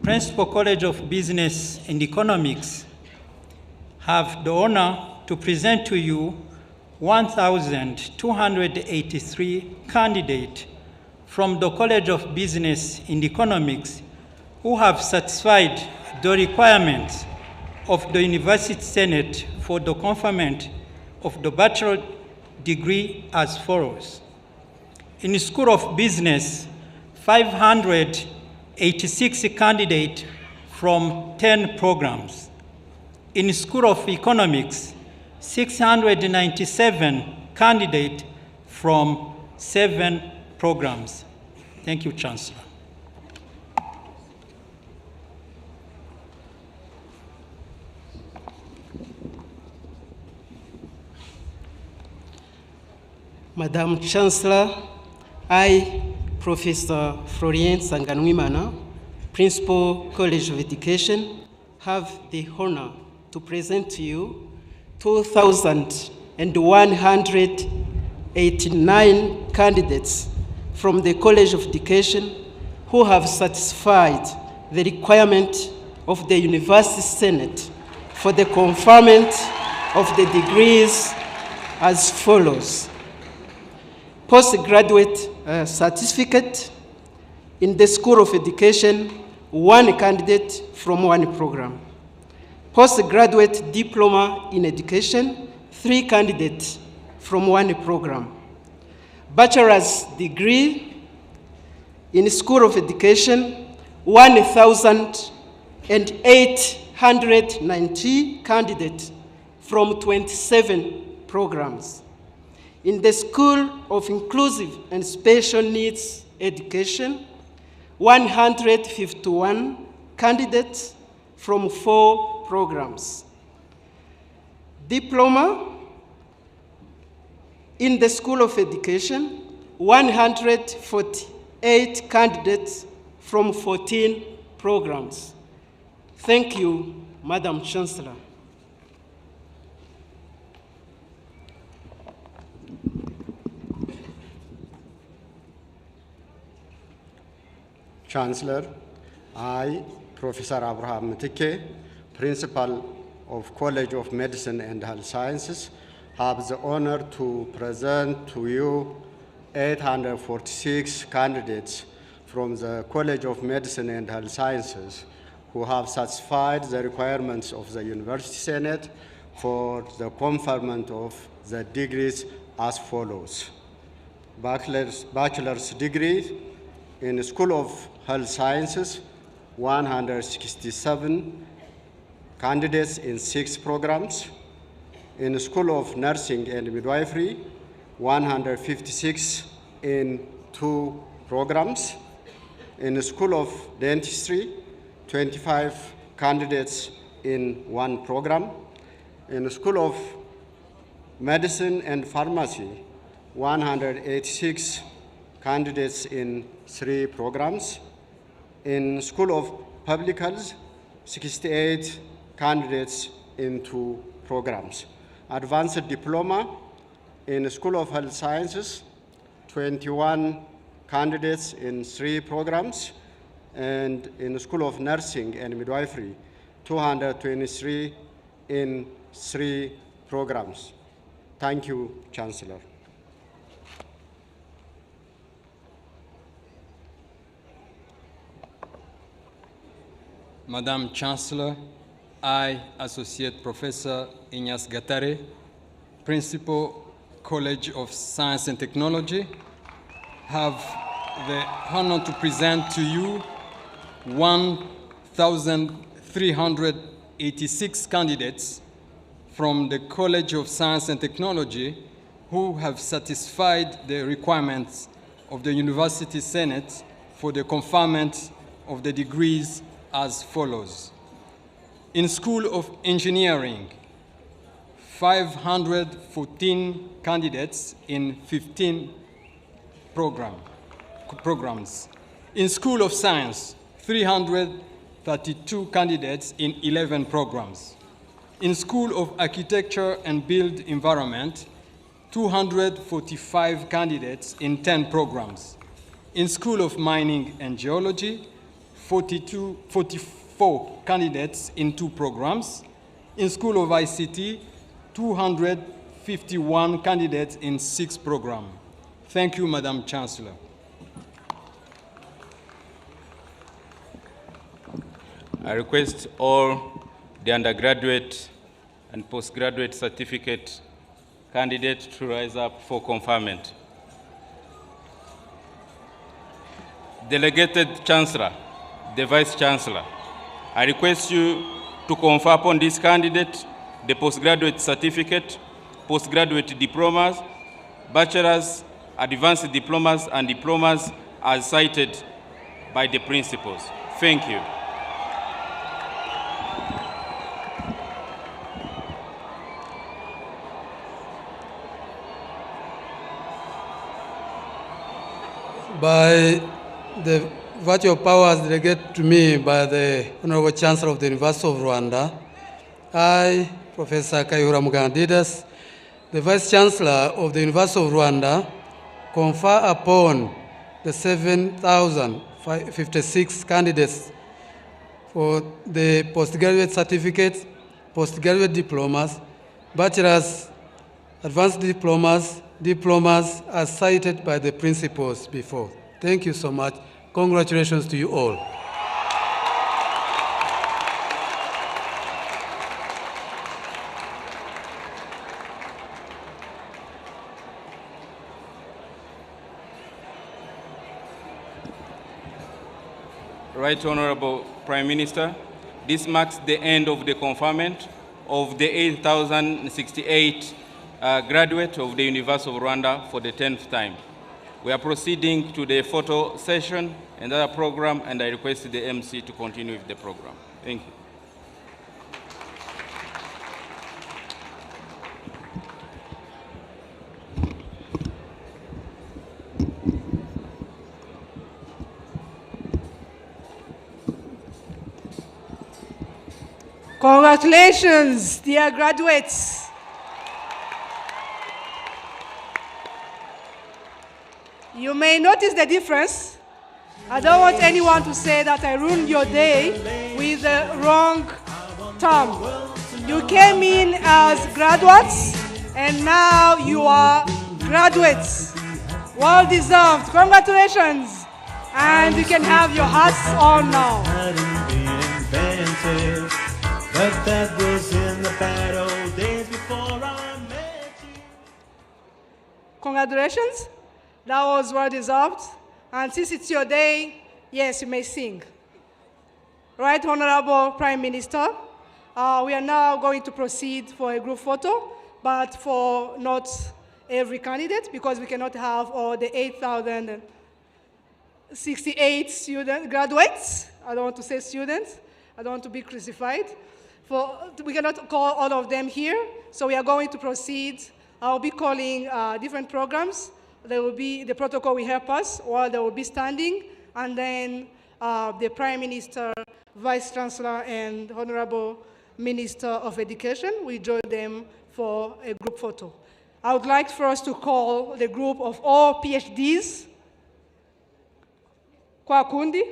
Principal, College of Business and Economics, have the honor to present to you 1,283 candidates from the College of Business and Economics who have satisfied the requirements of the University Senate for the conferment of the bachelor degree as follows. In the School of Business, 588 86 candidates from 10 programs. In School of Economics, 697 candidates from 7 programs. Thank you, Chancellor. Madam Chancellor, I, Professor Florien Sanganwimana, Principal, College of Education, have the honor to present to you 2,189 candidates from the College of Education who have satisfied the requirement of the University Senate for the conferment of the degrees as follows. Postgraduate certificate in the School of Education, 1 candidate from 1 program. Postgraduate diploma in education, 3 candidates from 1 program. Bachelor's degree in School of Education, 1,890 candidates from 27 programs. In the School of Inclusive and Special Needs Education, 151 candidates from 4 programs. Diploma in the School of Education, 148 candidates from 14 programs. Thank you, Madam Chancellor. Chancellor, I, Professor Abraham Mtike, Principal of College of Medicine and Health Sciences, have the honor to present to you 846 candidates from the College of Medicine and Health Sciences who have satisfied the requirements of the University Senate for the conferment of the degrees as follows. Bachelor's degree in School of Health Sciences, 167 candidates in 6 programs. In the School of Nursing and Midwifery, 156 in 2 programs. In the School of Dentistry, 25 candidates in 1 program. In the School of Medicine and Pharmacy, 186 candidates in 3 programs. In School of Public Health, 68 candidates in 2 programs. Advanced Diploma in the School of Health Sciences, 21 candidates in 3 programs. And in the School of Nursing and Midwifery, 223 in 3 programs. Thank you, Chancellor. Madam Chancellor, I, Associate Professor Ignace Gatare, Principal, College of Science and Technology, have the honor to present to you 1,386 candidates from the College of Science and Technology who have satisfied the requirements of the University Senate for the conferment of the degrees as follows. In School of Engineering, 514 candidates in 15 programs. In School of Science, 332 candidates in 11 programs. In School of Architecture and Built Environment, 245 candidates in 10 programs. In School of Mining and Geology, 44 candidates in 2 programs. In School of ICT, 251 candidates in 6 programs. Thank you, Madam Chancellor. I request all the undergraduate and postgraduate certificate candidates to rise up for conferment. Delegated Chancellor, the Vice Chancellor. I request you to confer upon this candidate the postgraduate certificate, postgraduate diplomas, bachelor's, advanced diplomas, and diplomas as cited by the principals. Thank you. By the virtue of powers delegated to me by the Honorable Chancellor of the University of Rwanda, I, Professor Kayihura Mugandidas, the Vice Chancellor of the University of Rwanda, confer upon the 7,056 candidates for the postgraduate certificates, postgraduate diplomas, bachelor's, advanced diplomas, diplomas as cited by the principals before. Thank you so much. Congratulations to you all. Right Honorable Prime Minister, this marks the end of the conferment of the 8,068 graduates of the University of Rwanda for the 10th time. We are proceeding to the photo session and other program, and I request the MC to continue with the program. Thank you. Congratulations, dear graduates. You may notice the difference. I don't want anyone to say that I ruined your day with the wrong term. You came in as graduates, and now you are graduates. Well deserved. Congratulations. And you can have your hats on now. But that was in the bad old days before I met you. Congratulations. That was well deserved. And since it's your day, yes, you may sing. Right, Honorable Prime Minister, we are now going to proceed for a group photo, but for not every candidate, because we cannot have all the 8,068 student graduates. I don't want to say students. I don't want to be crucified. We cannot call all of them here, so we are going to proceed. I'll be calling different programs. There will be, the protocol will help us, while they will be standing, and then the Prime Minister, Vice Chancellor, and Honorable Minister of Education will join them for a group photo. I would like for us to call the group of all PhDs. Kwa kundi.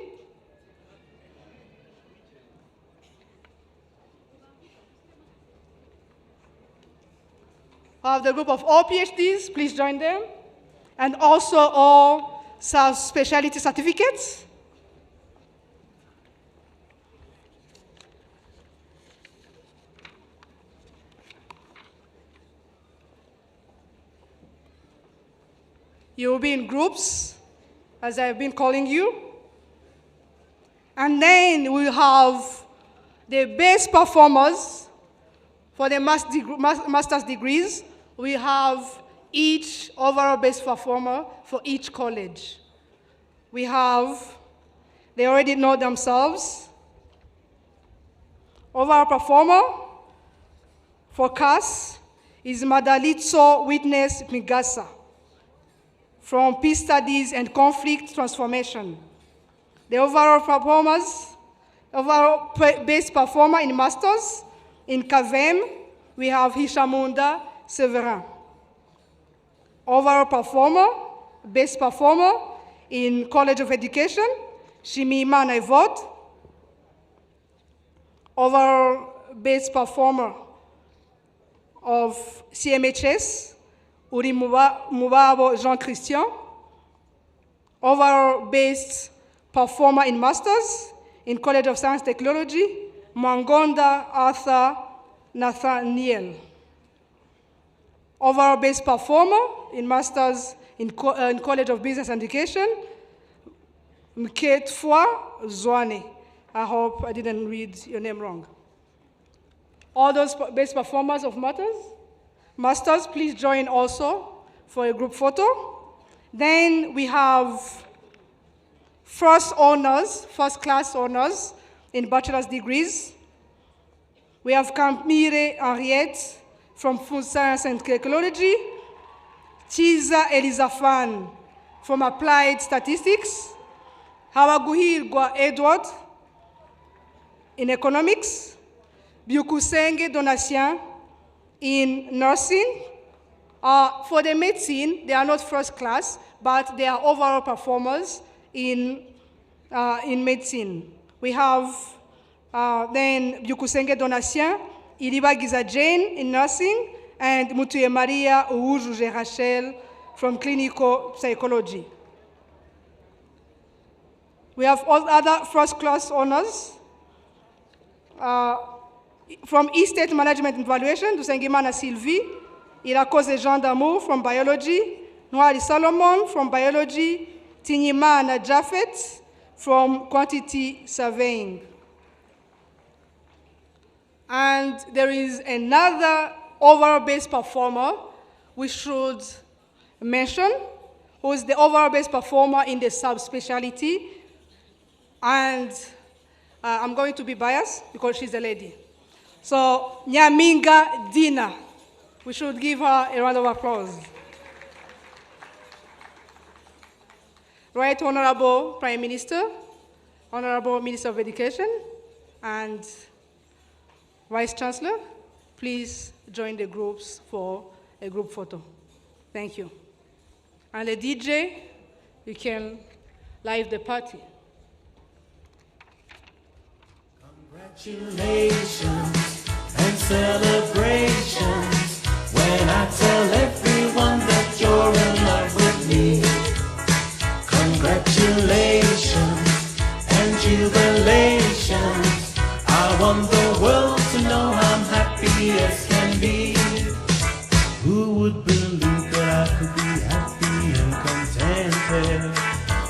The group of all PhDs, please join them. And also all specialty certificates. You will be in groups, as I've been calling you. And then we'll have the best performers for the master's degrees. We have each overall best performer for each college. We have, they already know themselves. Overall performer for CAS is Madalitso Witness Migasa from Peace Studies and Conflict Transformation. The overall best performer in masters in CAVEM, we have Hishamunda Severin. Overall performer, best performer in College of Education, Shimimana Evode. Overall best performer of CMHS, Uri Mubabo Jean-Christian. Overall best performer in Masters in College of Science Technology, Mangonda Arthur Nathaniel. Overall best performer in Masters in College of Business Education, Mketfwa Zwane. I hope I didn't read your name wrong. All those best performers of Masters, please join also for a group photo. Then we have first class honors in bachelor's degrees. We have Camille Henriette from Food Science and Technology, Chiza Elizafan from Applied Statistics, Hawaguhirwa Edward in Economics, Byukusenge Donatien in Nursing. For the medicine, they are not first class, but they are overall performers in medicine. We have then Byukusenge Donatien, Iribagiza Jane in nursing, and Mutuye Maria Uwujuje Rachel from clinical psychology. We have all other first class honors. From Estate Management and Valuation, Dusengimana Sylvie, Irakoze Jean d'Amour from Biology, Noari Solomon from Biology, Tinyimana Jaffet from Quantity Surveying. And there is another overall best performer we should mention, who is the overall best performer in the subspecialty. And I'm going to be biased because she's a lady. So, Nyaminga Dina. We should give her a round of applause. Right Honorable Prime Minister, Honorable Minister of Education, and Vice Chancellor, please join the groups for a group photo. Thank you. And the DJ, you can live the party. Congratulations and celebrations when I tell everyone that you're in love with me. Congratulations and jubilations. I want the world to know I'm happy as can be. Who would believe that I could be happy and contented?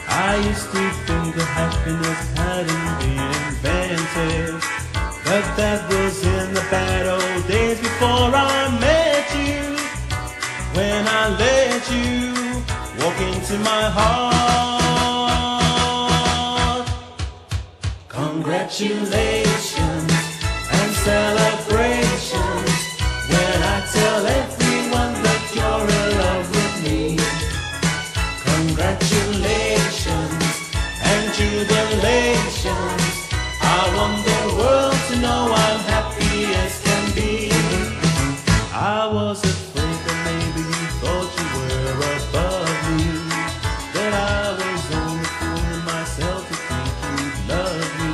I used to think that happiness hadn't been invented, but that was in the bad old days before I met you. When I let you walk into my heart. Congratulations and celebrations when I tell everyone that you're in love with me. Congratulations and jubilations. I want the world to know I'm happy as can be. I was afraid that maybe you thought you were above me, that I was only fooling myself to think you'd love me.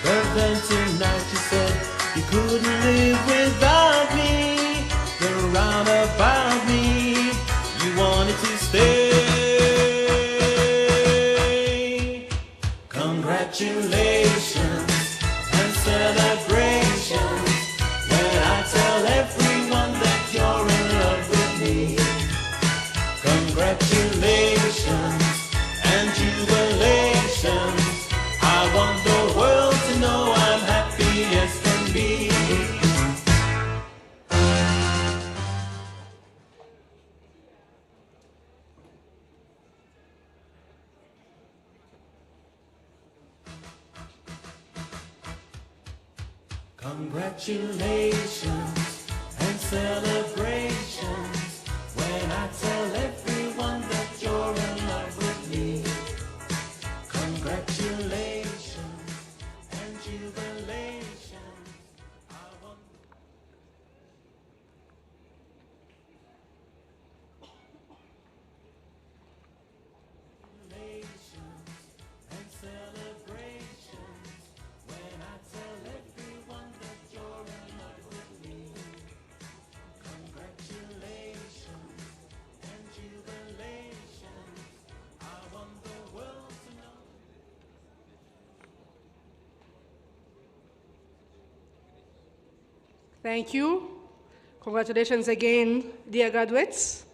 But then tonight you said you couldn't live without me. You're round about me, you wanted to stay. Congratulations and celebrations when I tell everyone that you're in love with me. Congratulations and jubilations. I want the world to know I'm happy as can be. Congratulations and celebrations when I tell everyone that you're in love with me. Congratulations and jubilations. I want congratulations and celebrations when I tell everyone that you're in love with me. Congratulations and jubilations. I want the world to know. Thank you. Congratulations again, dear graduates.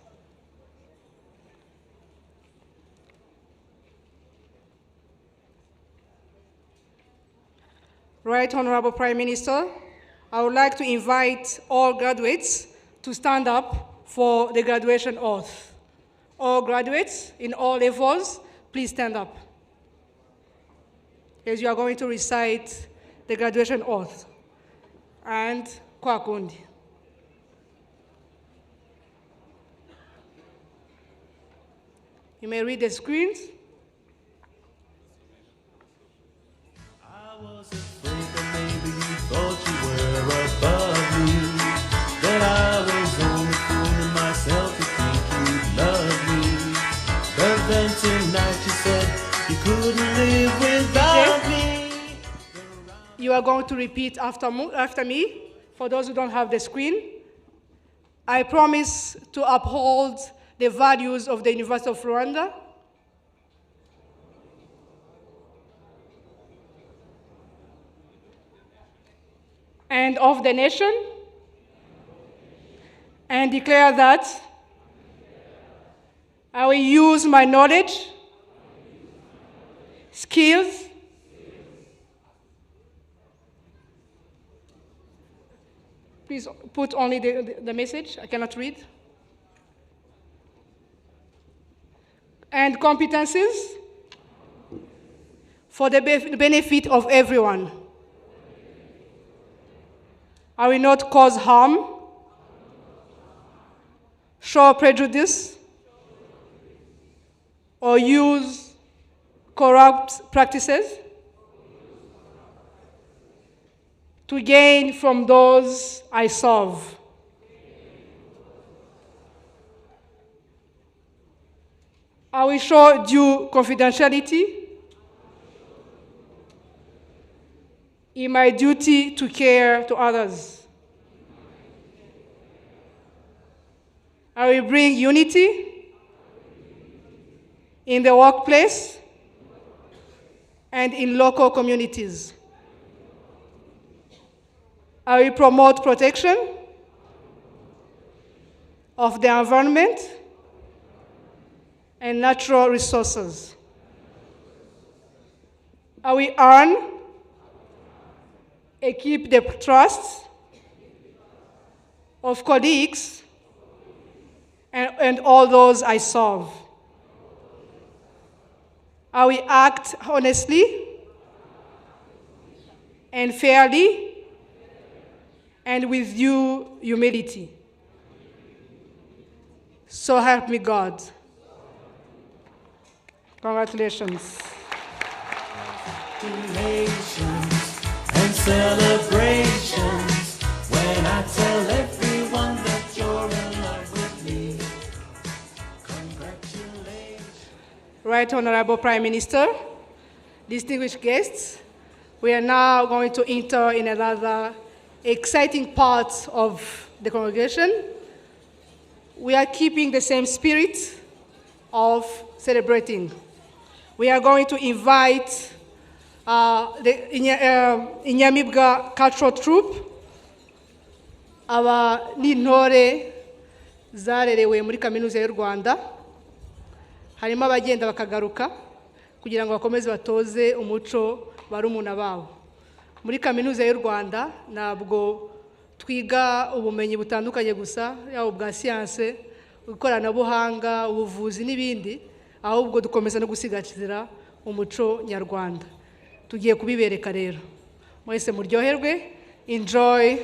Right Honorable Prime Minister, I would like to invite all graduates to stand up for the graduation oath. All graduates in all levels, please stand up as you are going to recite the graduation oath. And kwa kundi. You may read the screens. I was afraid that maybe you thought you were above me, that I was only fooling myself to think you'd love me. But then tonight you said you couldn't live without me. You are going to repeat after me, for those who don't have the screen. I promise to uphold the values of the University of Rwanda and of the nation, and declare that I will use my knowledge, skills, please put only the message, I cannot read, and competencies for the benefit of everyone. I will not cause harm, show prejudice, or use corrupt practices to gain from those I serve. I will show due confidentiality in my duty to care to others. I will bring unity in the workplace and in local communities. I will promote protection of the environment and natural resources. I will earn and keep the trust of colleagues and all those I serve. I will act honestly and fairly and with due humility. So help me God. Congratulations. And celebrations when I tell everyone that you're in love with me. Congratulations. Right Honorable Prime Minister, distinguished guests, we are now going to enter in another exciting part of the congregation. We are keeping the same spirit of celebrating. We are going to invite the Inyamibwa Cultural Troupe, aba n'intore zarerewe muri kaminuza y'u Rwanda, harimo abagenda bakagaruka kugira ngo bakomeze batoze umuco barumuna babo. Muri kaminuza y'u Rwanda ntabwo twiga ubumenyi butandukanye gusa, yaba ubwa siyanse, ikoranabuhanga, ubuvuzi n'ibindi, ahubwo dukomeza no gusigasira umuco nyarwanda. Tugiye kubibereka rero. Mwese muryoherwe, enjoy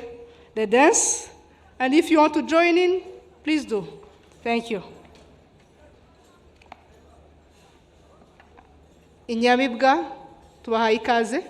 the dance, and if you want to join in, please do. Thank you. Inyamibwa, tubahaye ikaze.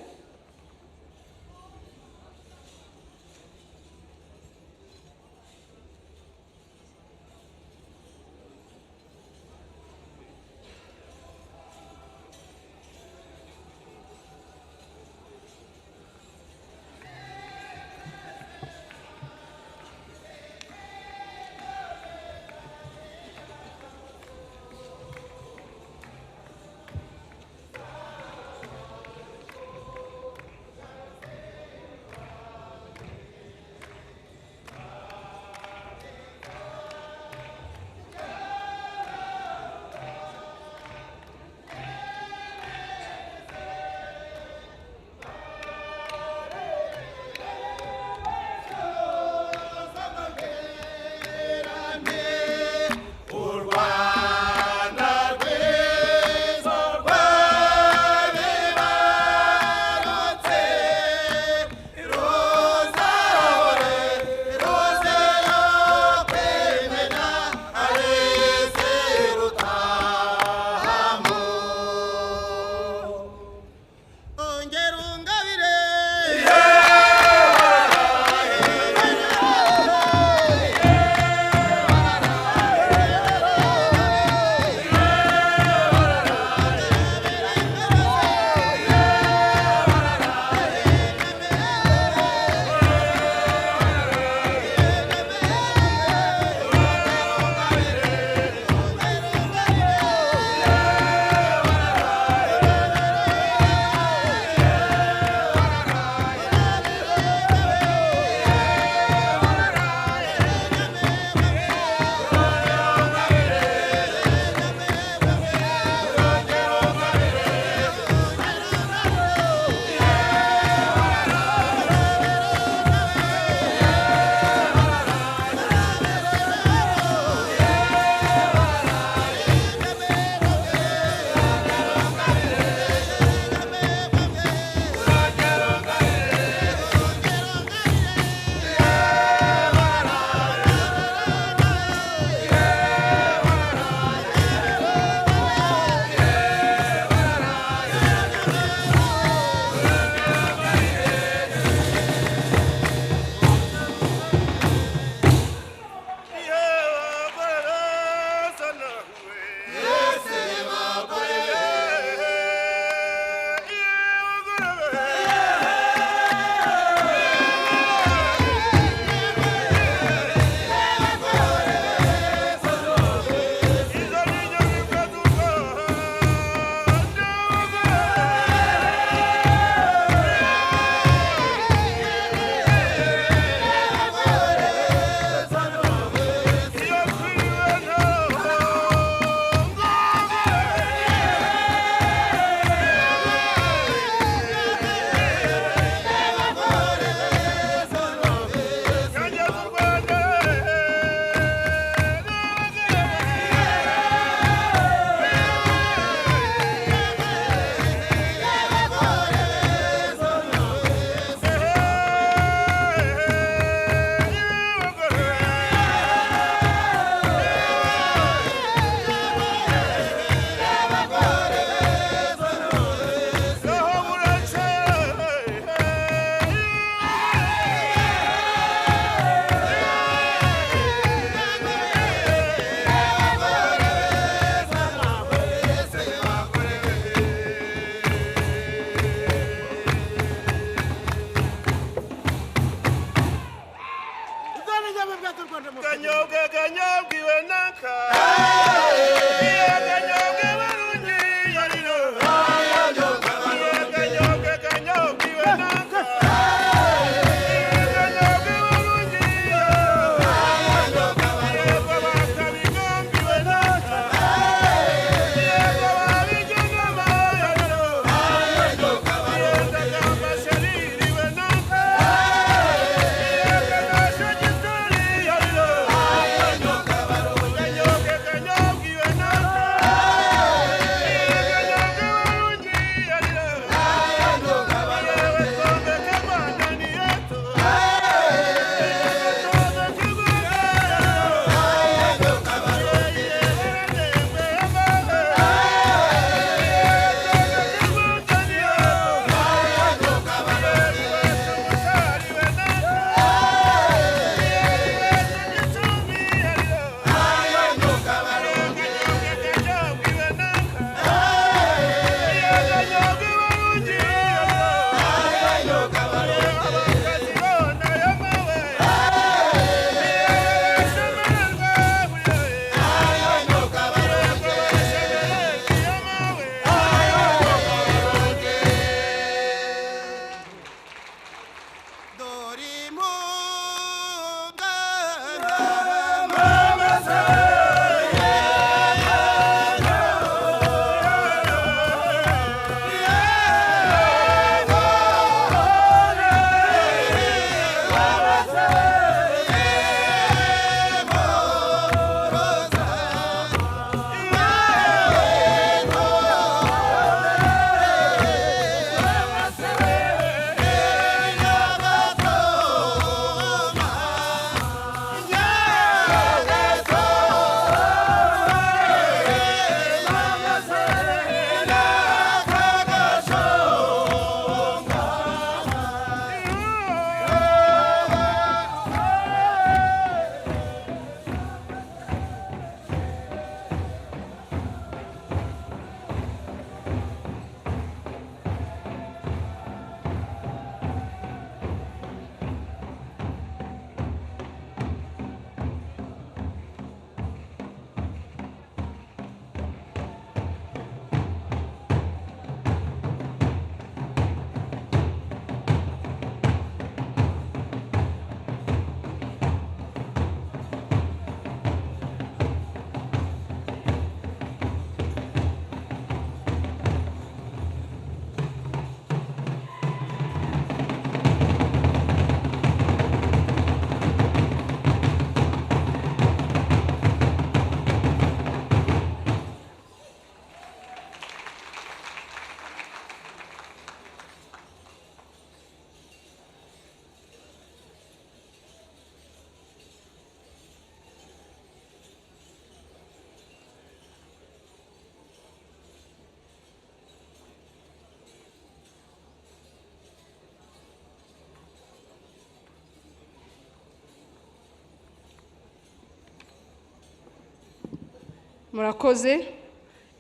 Murakoze,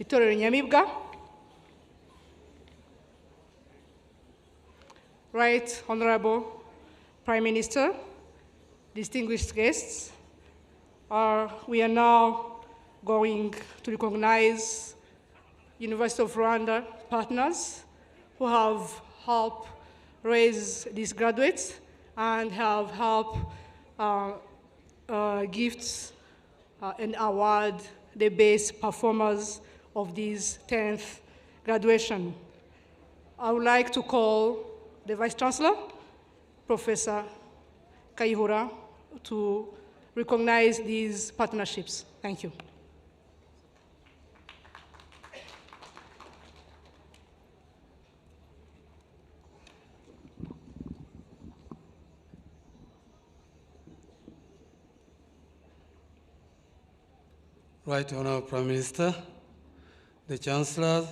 Itorero Nyamibwa. Right Honorable Prime Minister, distinguished guests, we are now going to recognize University of Rwanda partners who have helped raise these graduates and have helped gifts and award the best performers of this 10th graduation. I would like to call the Vice Chancellor, Professor Kayihura, to recognize these partnerships. Thank you. Right Honorable Prime Minister, the Chancellor,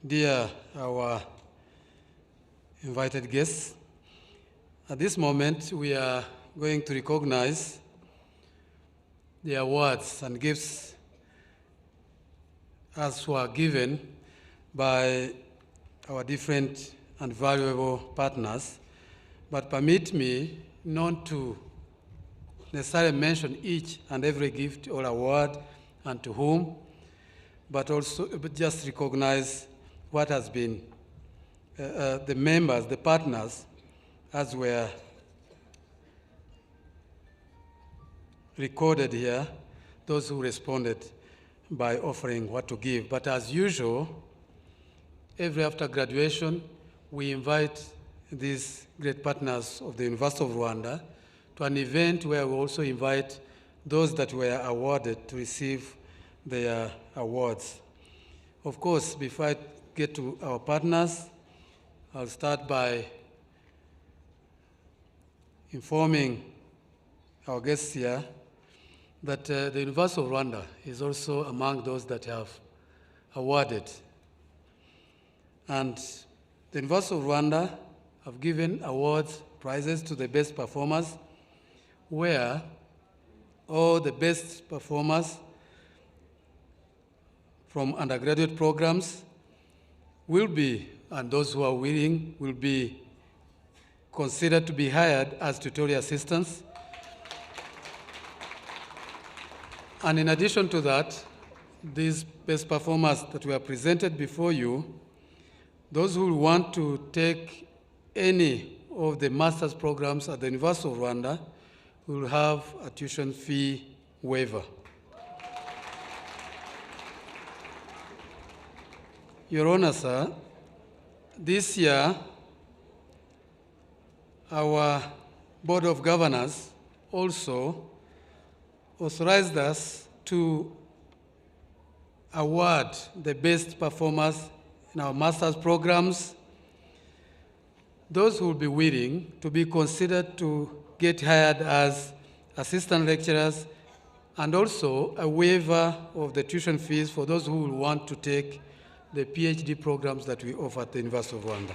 dear our invited guests, at this moment we are going to recognize the awards and gifts as were given by our different and valuable partners, but permit me not to necessarily mention each and every gift or award and to whom, but just recognize what has been the members, the partners, as were recorded here, those who responded by offering what to give. But as usual, every after graduation, we invite these great partners of the University of Rwanda to an event where we also invite those that were awarded to receive their awards. Of course, before I get to our partners, I'll start by informing our guests here that the University of Rwanda is also among those that have awarded. And the University of Rwanda have given awards, prizes to the best performers, where all the best performers from undergraduate programs will be, and those who are willing, will be considered to be hired as tutorial assistants. And in addition to that, these best performers that were presented before you, those who want to take any of the master's programs at the University of Rwanda will have a tuition fee waiver. Your Honor, sir, this year, our Board of Governors also authorized us to award the best performers in our master's programs, those who will be willing to be considered to get hired as assistant lecturers, and also a waiver of the tuition fees for those who will want to take the PhD programs that we offer at the University of Rwanda.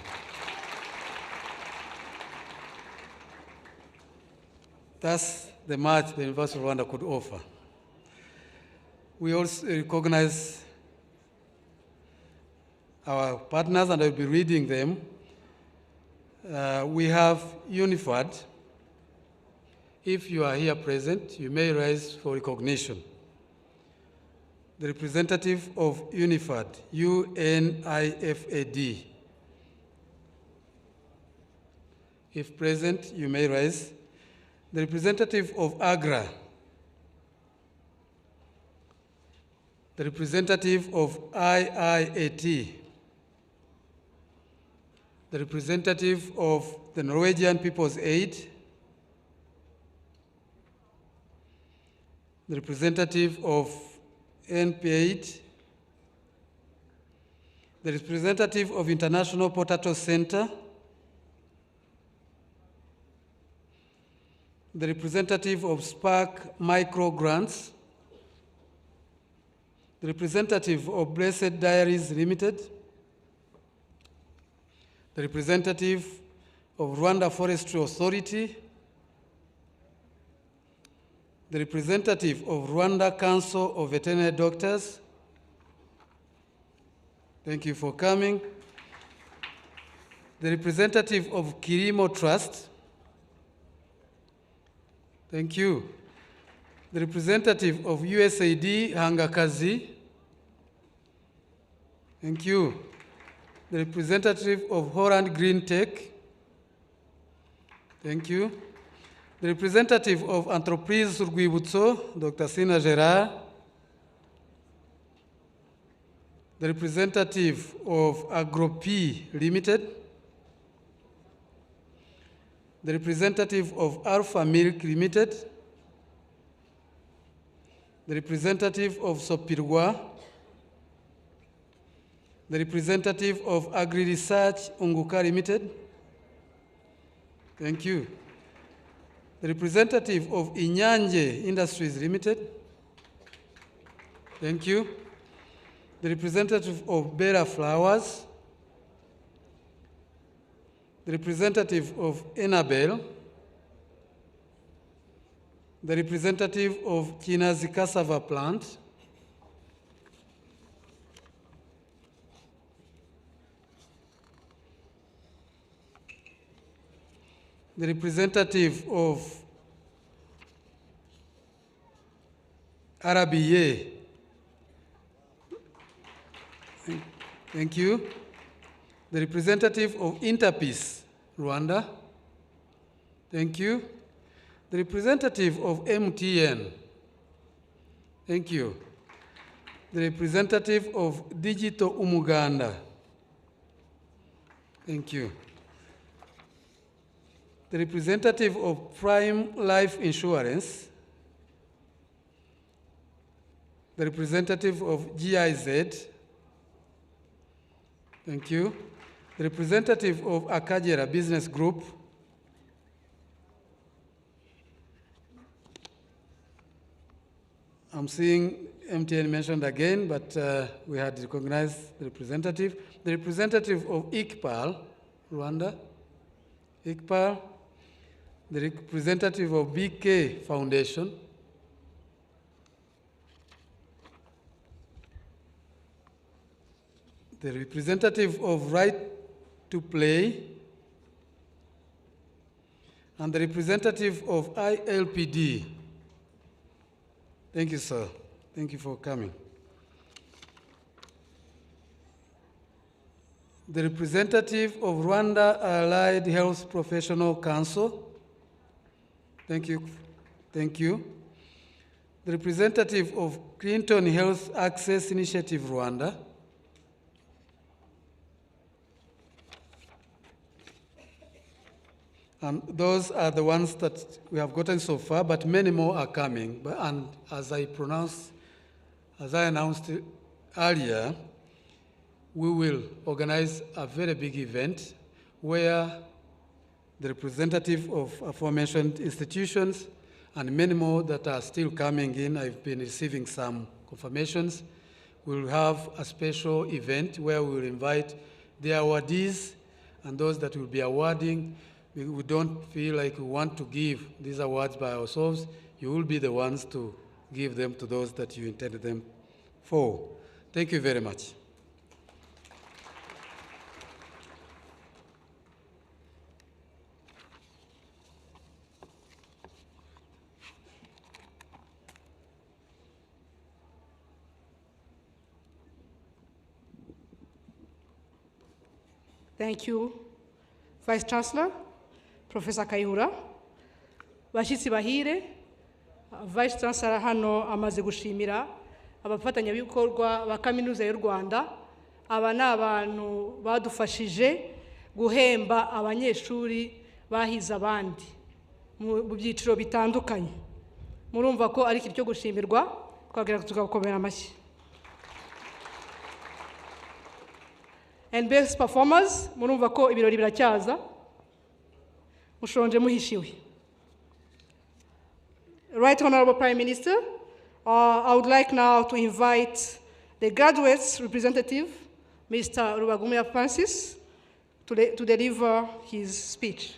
That's the much the University of Rwanda could offer. We also recognize our partners, and I'll be reading them. We have UNIFAD. If you are here present, you may rise for recognition. The representative of UNIFAD, UNIFAD. If present, you may rise. The representative of AGRA. The representative of IIAT. The representative of the Norwegian People's Aid. The representative of NP8, the representative of International Potato Center, the representative of Spark Micro Grants, the representative of Blessed Diaries Limited, the representative of Rwanda Forestry Authority, the representative of Rwanda Council of Veterinary Doctors. Thank you for coming. The representative of Kirimo Trust. Thank you. The representative of USAID Hangakazi. Thank you. The representative of Holland Green Tech. Thank you. The representative of Entreprise Surguibutso, Dr. Sina Gerard. The representative of AgroP Limited. The representative of Alpha Milk Limited. The representative of Sopirwa. The representative of Agri Research Unguka Limited. Thank you. The representative of Inyanje Industries Limited. Thank you. The representative of Bella Flowers. The representative of Enabel. The representative of Kinazi Cassava Plant. The representative of RBA. Thank you. The representative of Interpeace, Rwanda. Thank you. The representative of MTN. Thank you. The representative of Digital Umuganda. Thank you. The representative of Prime Life Insurance. The representative of GIZ. Thank you. The representative of Akagera Business Group. I'm seeing MTN mentioned again, but we had recognized the representative. The representative of ICPAL, Rwanda. ICPAL. The representative of BK Foundation. The representative of Right to Play, and the representative of ILPD. Thank you, sir. Thank you for coming. The representative of Rwanda Allied Health Professional Council. Thank you. Thank you. The representative of Clinton Health Access Initiative Rwanda. Those are the ones that we have gotten so far, but many more are coming. And as I announced earlier, we will organize a very big event where the representative of aforementioned institutions and many more that are still coming in, I've been receiving some confirmations, we'll have a special event where we will invite the awardees and those that will be awarding. We don't feel like we want to give these awards by ourselves. You will be the ones to give them to those that you intended them for. Thank you very much. Thank you, Vice Chancellor, Professor Kayihura. Bashyitsi bahire, Vice Chancellor hano amaze gushimira abafatanyabikorwa ba Kaminuza y'u Rwanda. Aba ni abantu badufashije guhemba abanyeshuri bahize abandi mu byiciro bitandukanye. Murumva ko ari ikintu cyo gushimirwa, twagira tugakomera amashyi. And best performers, murumva ko ibirori biracyaza. Mushonje muhishiwe. Right Honorable Prime Minister, I would like now to invite the graduates representative, Mr. Rubagumya Francis, to deliver his speech.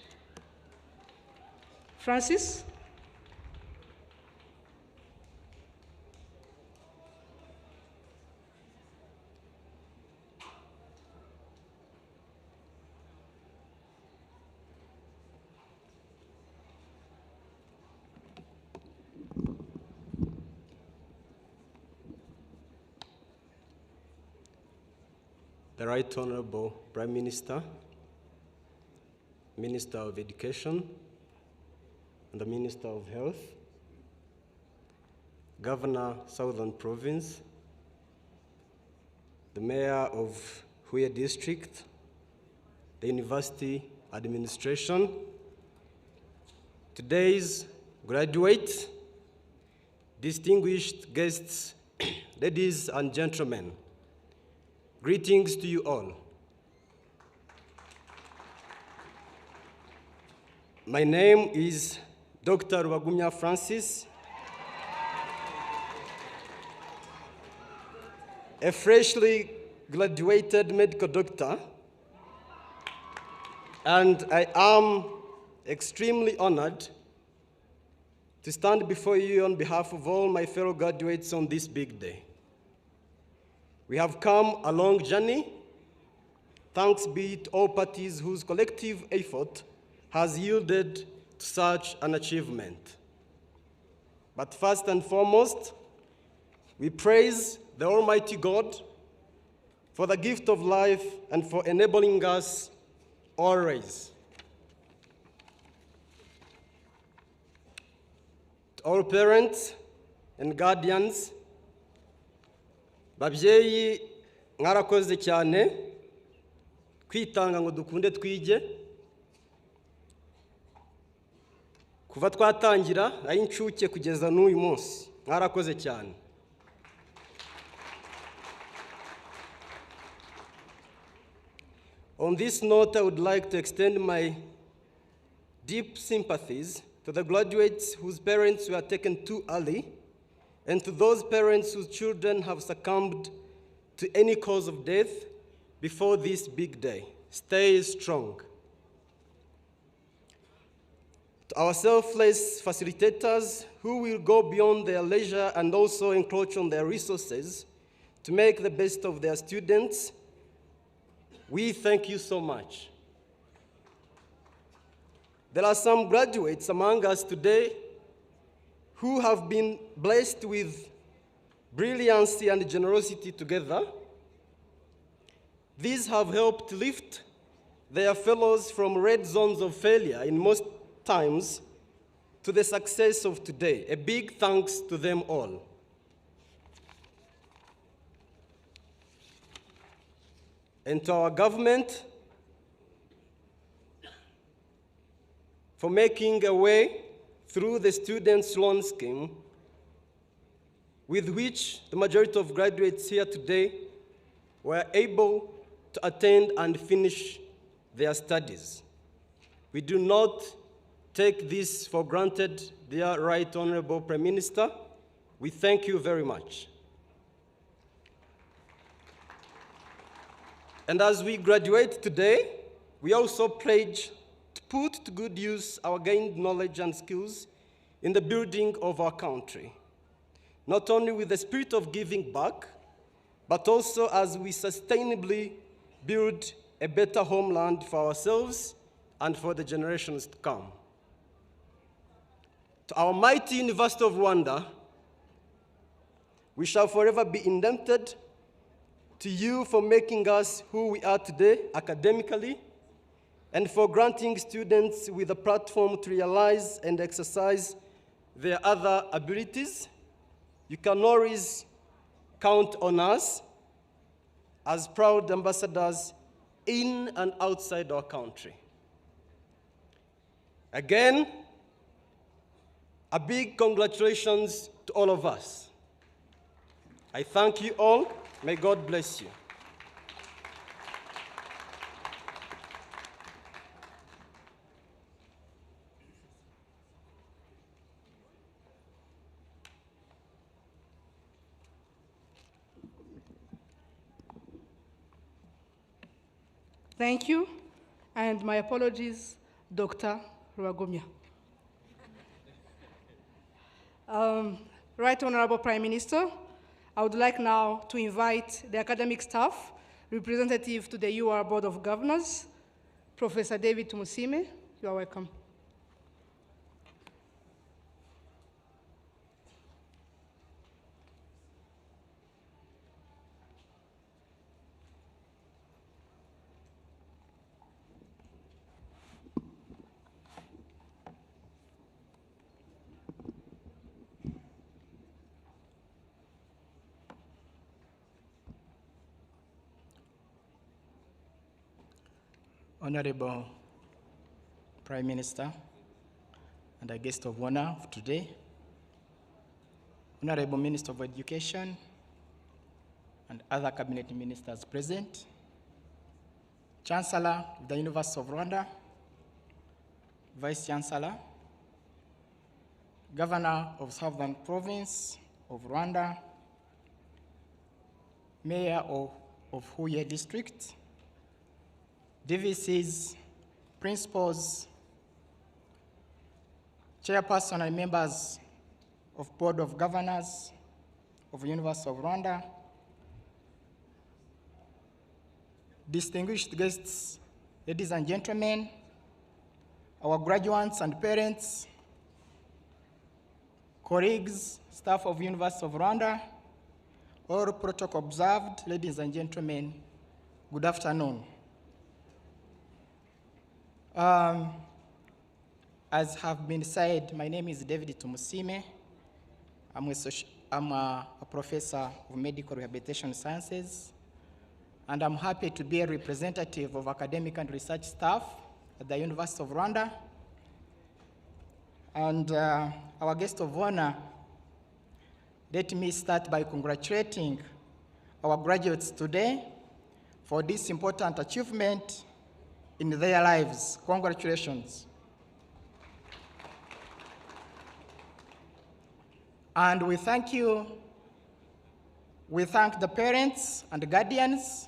Francis. the Right Honorable Prime Minister, Minister of Education, and the Minister of Health, Governor, Southern Province, the Mayor of Huye District, the University Administration, today's graduates, distinguished guests, ladies and gentlemen, greetings to you all. My name is Dr. Rwagumya Francis, a freshly graduated medical doctor, and I am extremely honored to stand before you on behalf of all my fellow graduates on this big day. We have come a long journey. Thanks be to all parties whose collective effort has yielded to such an achievement. But first and foremost, we praise the Almighty God for the gift of life and for enabling us always. To all parents and guardians, babyeyi mwarakoze cyane kwitanga ngo dukunde twige. Kuva twatangira ay'incuke kugeza n'uyu munsi mwarakoze cyane. On this note, I would like to extend my deep sympathies to the graduates whose parents were taken too early, and to those parents whose children have succumbed to any cause of death before this big day. Stay strong. To our selfless facilitators who will go beyond their leisure and also encroach on their resources to make the best of their students, we thank you so much. There are some graduates among us today who have been blessed with brilliancy and generosity together. These have helped lift their fellows from red zones of failure in most times to the success of today. A big thanks to them all. And to our government for making a way through the students' loan scheme with which the majority of graduates here today were able to attend and finish their studies. We do not take this for granted, dear Right Honorable Prime Minister. We thank you very much. And as we graduate today, we also pledge to put to good use our gained knowledge and skills in the building of our country, not only with the spirit of giving back, but also as we sustainably build a better homeland for ourselves and for the generations to come. To our mighty University of Rwanda, we shall forever be indebted to you for making us who we are today academically, and for granting students with a platform to realize and exercise their other abilities. You can always count on us as proud ambassadors in and outside our country. Again, a big congratulations to all of us. I thank you all. May God bless you. Thank you, and my apologies, Dr. Rwagumya. Right Honorable Prime Minister, I would like now to invite the academic staff representative to the UR Board of Governors, Professor David Musime. You are welcome. Honorable Prime Minister and a guest of honor of today, Honorable Minister of Education and other cabinet ministers present, Chancellor of the University of Rwanda, Vice Chancellor, Governor of Southern Province of Rwanda, Mayor of Huye District, DVCs, principals, chairperson and members of Board of Governors of the University of Rwanda, distinguished guests, ladies and gentlemen, our graduates and parents, colleagues, staff of the University of Rwanda, all protocol observed, ladies and gentlemen, good afternoon. As have been said, my name is David Tumusime. I'm a professor of medical rehabilitation sciences, and I'm happy to be a representative of academic and research staff at the University of Rwanda. And our guest of honor, let me start by congratulating our graduates today for this important achievement in their lives. Congratulations. And we thank you. We thank the parents and guardians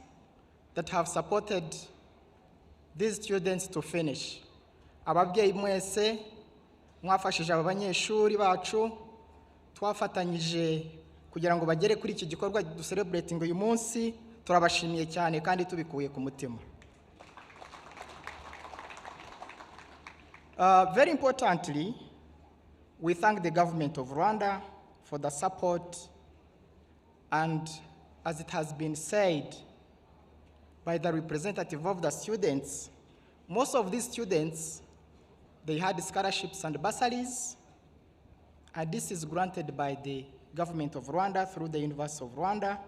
that have supported these students to finish. Ababyeyi mwese mwafashije aba banyeshuri bacu twafatanyije kugira ngo bagere kuri iki gikorwa celebrating uyu munsi, turabashimiye cyane kandi tubikuye ku mutima. Very importantly, we thank the government of Rwanda for the support, and as it has been said by the representative of the students, most of these students, they had scholarships and bursaries, and this is granted by the government of Rwanda through the University of Rwanda,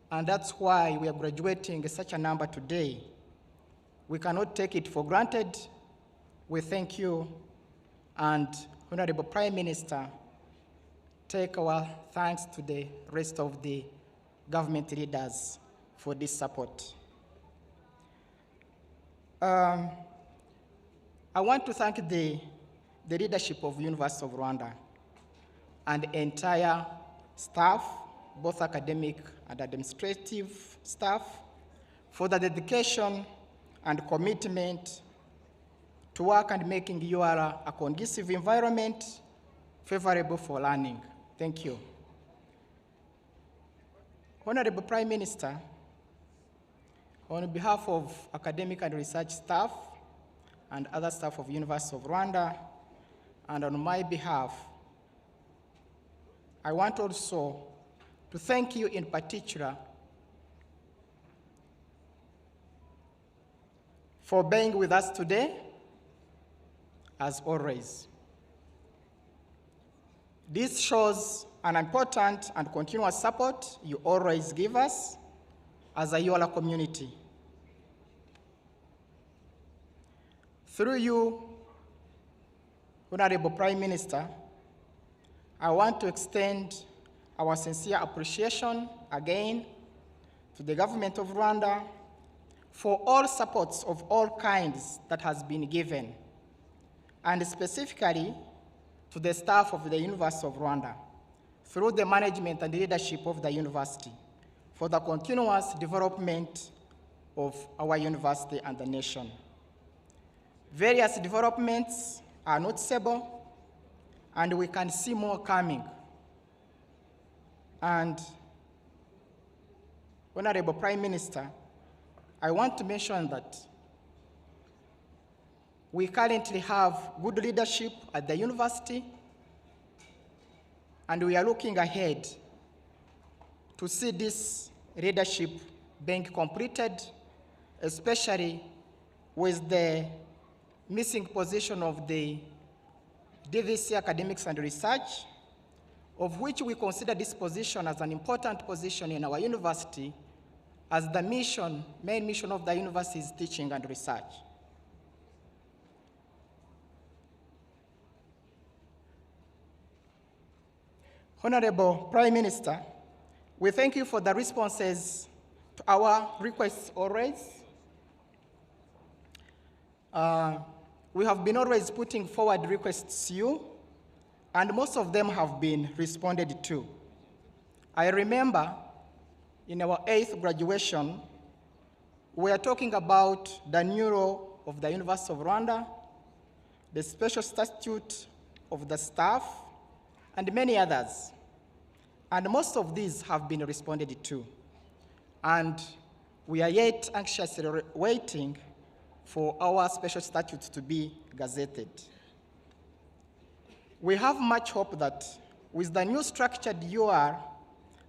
and that's why we are graduating such a number today. We cannot take it for granted. We thank you, and Honorable Prime Minister, take our thanks to the rest of the government leaders for this support. I want to thank the leadership of the University of Rwanda and the entire staff, both academic and administrative staff, for the dedication and commitment to work and making UR a conducive environment favorable for learning. Thank you. Honorable Prime Minister, on behalf of academic and research staff and other staff of the University of Rwanda, and on my behalf, I want also to thank you in particular for being with us today, as always. This shows an important and continuous support you always give us as a Yola community. Through you, Honorable Prime Minister, I want to extend our sincere appreciation again to the government of Rwanda for all supports of all kinds that has been given, and specifically to the staff of the University of Rwanda, through the management and leadership of the university, for the continuous development of our university and the nation. Various developments are noticeable, and we can see more coming. And Honorable Prime Minister, I want to mention that we currently have good leadership at the university, and we are looking ahead to see this leadership being completed, especially with the missing position of the DVC Academics and Research, of which we consider this position as an important position in our university, as the main mission of the university is teaching and research. Honorable Prime Minister, we thank you for the responses to our requests always. We have been always putting forward requests to you, and most of them have been responded to. I remember in our 8th graduation, we are talking about the new role of the University of Rwanda, the special statute of the staff, and many others. And most of these have been responded to. And we are yet anxiously waiting for our special statute to be gazetted. We have much hope that with the new structured UR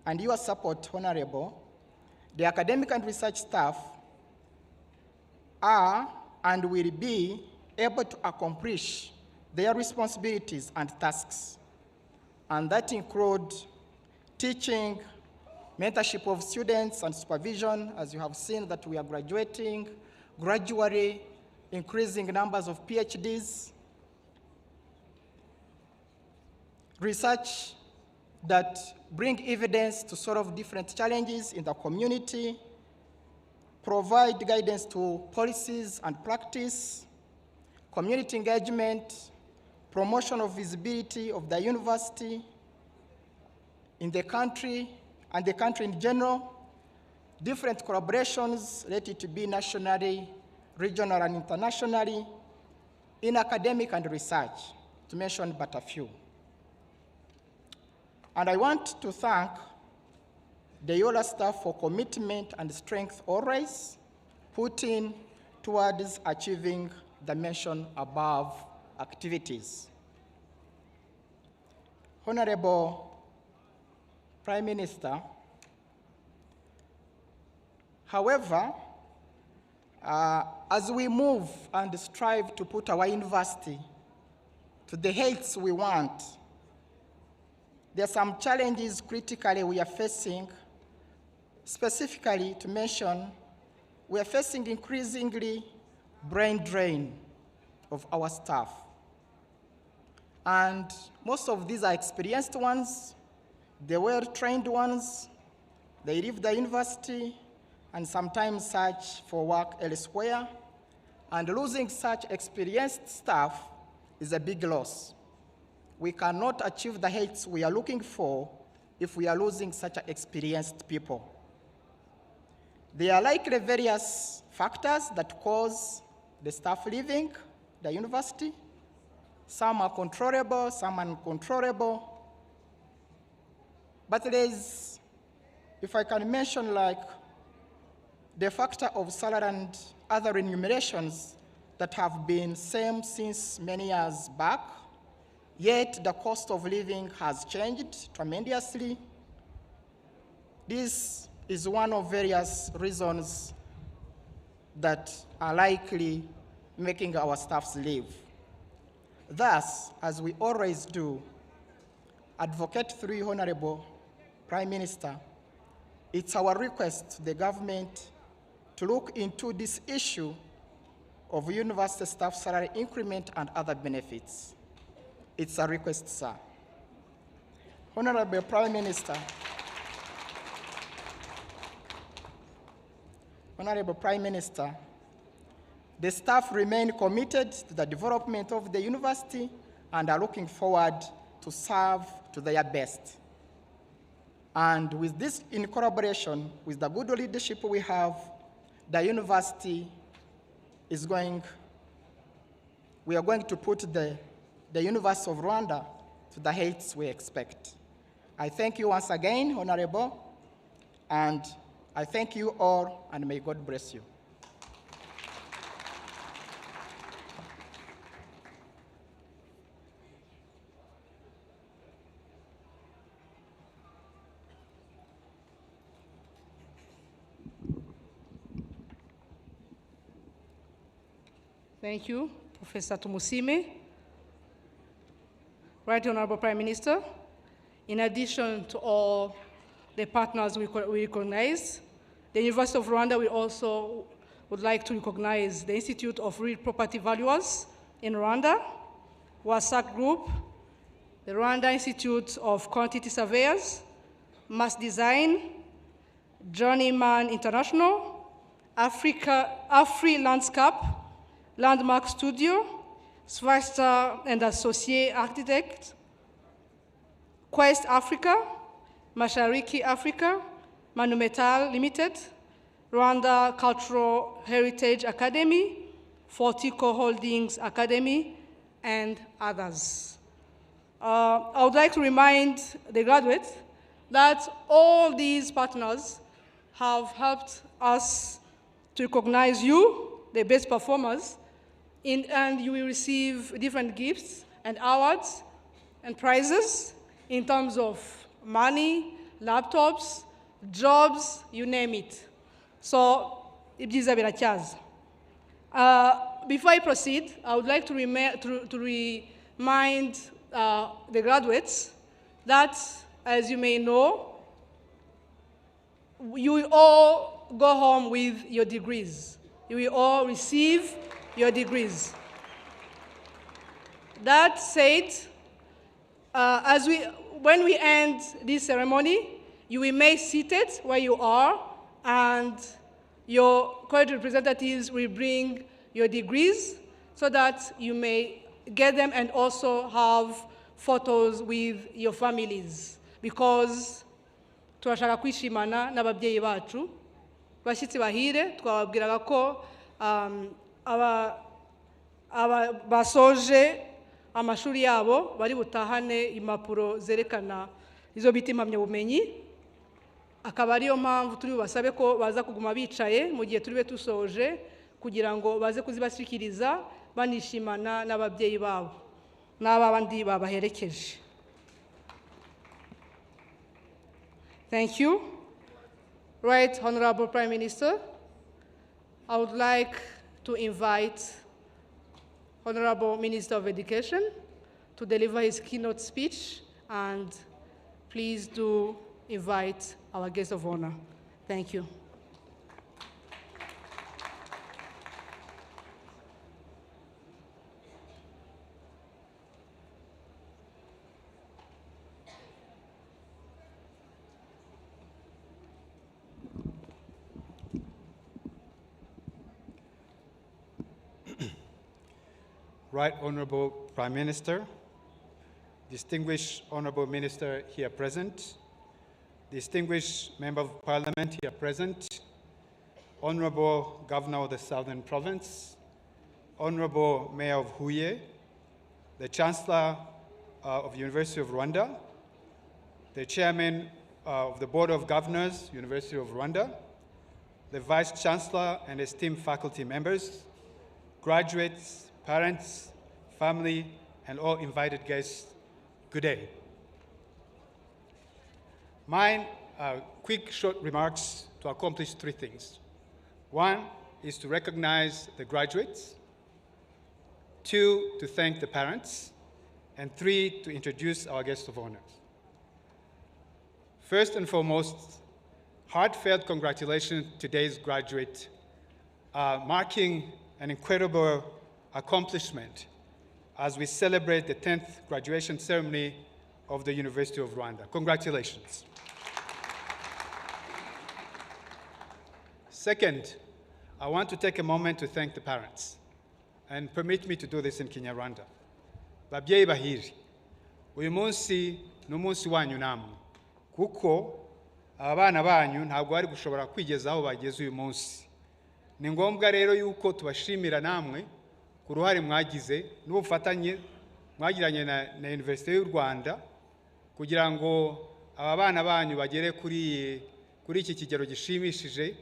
and your support, Honorable, the academic and research staff are and will be able to accomplish their responsibilities and tasks. And that includes teaching, mentorship of students, and supervision, as you have seen that we are graduating, gradually increasing numbers of PhDs, research that bring evidence to solve different challenges in the community, provide guidance to policies and practice, community engagement, promotion of visibility of the university in the country and the country in general, different collaborations related to be nationally, regional, and internationally in academic and research, to mention but a few. And I want to thank the Yola staff for commitment and strength always put in towards achieving the mentioned above activities. Honorable Prime Minister, however, as we move and strive to put our university to the heights we want, there are some challenges critically we are facing. Specifically to mention, we are facing increasingly brain drain of our staff. And most of these are experienced ones, the well-trained ones. They leave the university and sometimes search for work elsewhere. And losing such experienced staff is a big loss. We cannot achieve the heights we are looking for if we are losing such experienced people. There are likely various factors that cause the staff leaving the university. Some are controllable, some are uncontrollable. But there is, if I can mention, like the factor of salary and other remunerations that have been same since many years back, yet the cost of living has changed tremendously. This is one of various reasons that are likely making our staffs leave. Thus, as we always do, advocate through you, Honorable Prime Minister, it's our request to the government to look into this issue of university staff salary increment and other benefits. It's a request, sir. Honorable Prime Minister, Honorable Prime Minister, the staff remain committed to the development of the university and are looking forward to serve to their best. And with this, in collaboration with the good leadership we have, the university is we are going to put the University of Rwanda to the heights we expect. I thank you once again, Honorable, and I thank you all, and may God bless you. Thank you, Professor Tumusime. Right Honorable Prime Minister, in addition to all the partners we recognize, The University of Rwanda would like to recognize the Institute of Real Property Valuers in Rwanda, WASAC Group, the Rwanda Institute of Quantity Surveyors, Mass Design, Journeyman International, Afri Landscape, Landmark Studio, Schweister and Associate Architect, Quest Africa, Mashariki Africa, Manumetal Limited, Rwanda Cultural Heritage Academy, Fortico Holdings Academy, and others. I would like to remind the graduates that all these partners have helped us to recognize you, the best performers, and you will receive different gifts and awards and prizes in terms of money, laptops, jobs, you name it. So, ibyiza biracyaza. Before I proceed, I would like to remind the graduates that, as you may know, you will all go home with your degrees. You will all receive your degrees. That said, when we end this ceremony, you will remain seated where you are, and your college representatives will bring your degrees so that you may get them and also have photos with your families, because turashaka kwishimana n'ababyeyi bacu. Bashyitsi bahire, twababwiraga ko basoje amashuri yabo bari butahane impapuro zerekana izo bita impamyabumenyi. Akaba ariyo mpamvu turi bubasabe ko baza kuguma bicaye mu gihe turi tusoje, kugira ngo baze kuzibashyikiriza banishimana n'ababyeyi babo n'abandi babaherekeje. Thank you. Right, Honorable Prime Minister, I would like to invite Honorable Minister of Education to deliver his keynote speech, and please do invite our guest of honor. Thank you. Right Honorable Prime Minister, distinguished Honorable Minister here present, distinguished Member of Parliament here present, Honorable Governor of the Southern Province, Honorable Mayor of Huye, the Chancellor of the University of Rwanda, the Chairman of the Board of Governors, University of Rwanda, the Vice Chancellor and esteemed faculty members, graduates, parents, family, and all invited guests, good day. Mine are quick, short remarks to accomplish three things. One is to recognize the graduates, two, to thank the parents, and three, to introduce our guest of honor. First and foremost, heartfelt congratulations to today's graduate, marking an incredible accomplishment as we celebrate the 10th graduation ceremony of the University of Rwanda. Congratulations. Second, I want to take a moment to thank the parents, and permit me to do this in Kinyarwanda. Babyeyi bahiri, uyu munsi ni umunsi wanyu namwe, kuko abana banyu ntabwo bari gushobora kwigeza aho bageze uyu munsi. Ni ngombwa rero yuko tubashimira namwe ku ruhare mwagize n'ubufatanye mwagiranye na University y'u Rwanda kugira ngo aba bana banyu bagere kuri iki kigero gishimishije,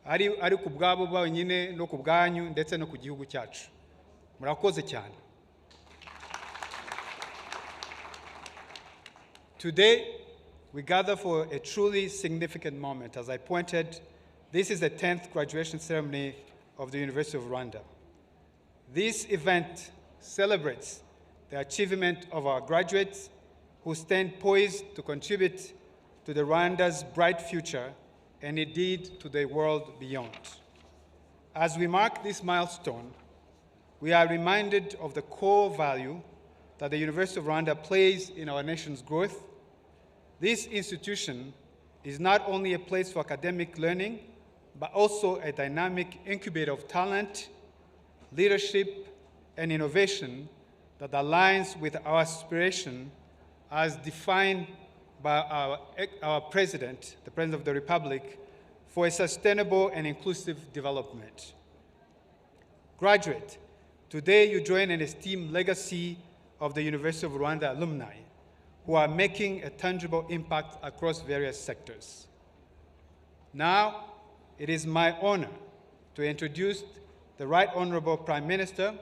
ari ku bwabo bonyine no ku bwanyu ndetse no ku gihugu cyacu. Murakoze cyane. Today, we gather for a truly significant moment. As I pointed, this is the 10th graduation ceremony of the University of Rwanda. This event celebrates the achievement of our graduates who stand poised to contribute to the Rwanda's bright future and indeed to the world beyond. As we mark this milestone, we are reminded of the core value that the University of Rwanda plays in our nation's growth. This institution is not only a place for academic learning, but also a dynamic incubator of talent, leadership, and innovation that aligns with our aspiration as defined by our President, the President of the Republic, for a sustainable and inclusive development. Graduate, today you join an esteemed legacy of the University of Rwanda alumni who are making a tangible impact across various sectors. Now, it is my honor to introduce the Right Honorable Prime Minister,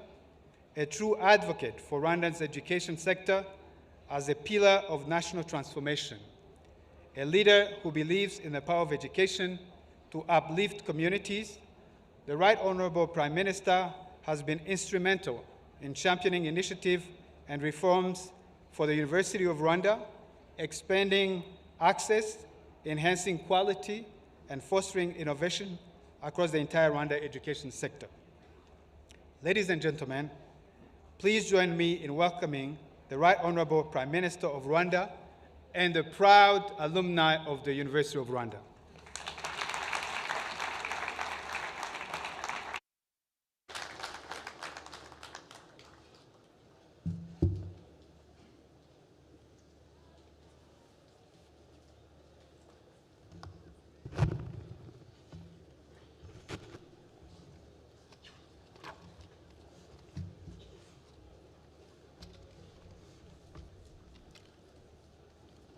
a true advocate for Rwanda's education sector as a pillar of national transformation, a leader who believes in the power of education to uplift communities. The Right Honorable Prime Minister has been instrumental in championing initiatives and reforms for the University of Rwanda, expanding access, enhancing quality, and fostering innovation across the entire Rwanda education sector. Ladies and gentlemen, please join me in welcoming the Right Honorable Prime Minister of Rwanda and the proud alumni of the University of Rwanda.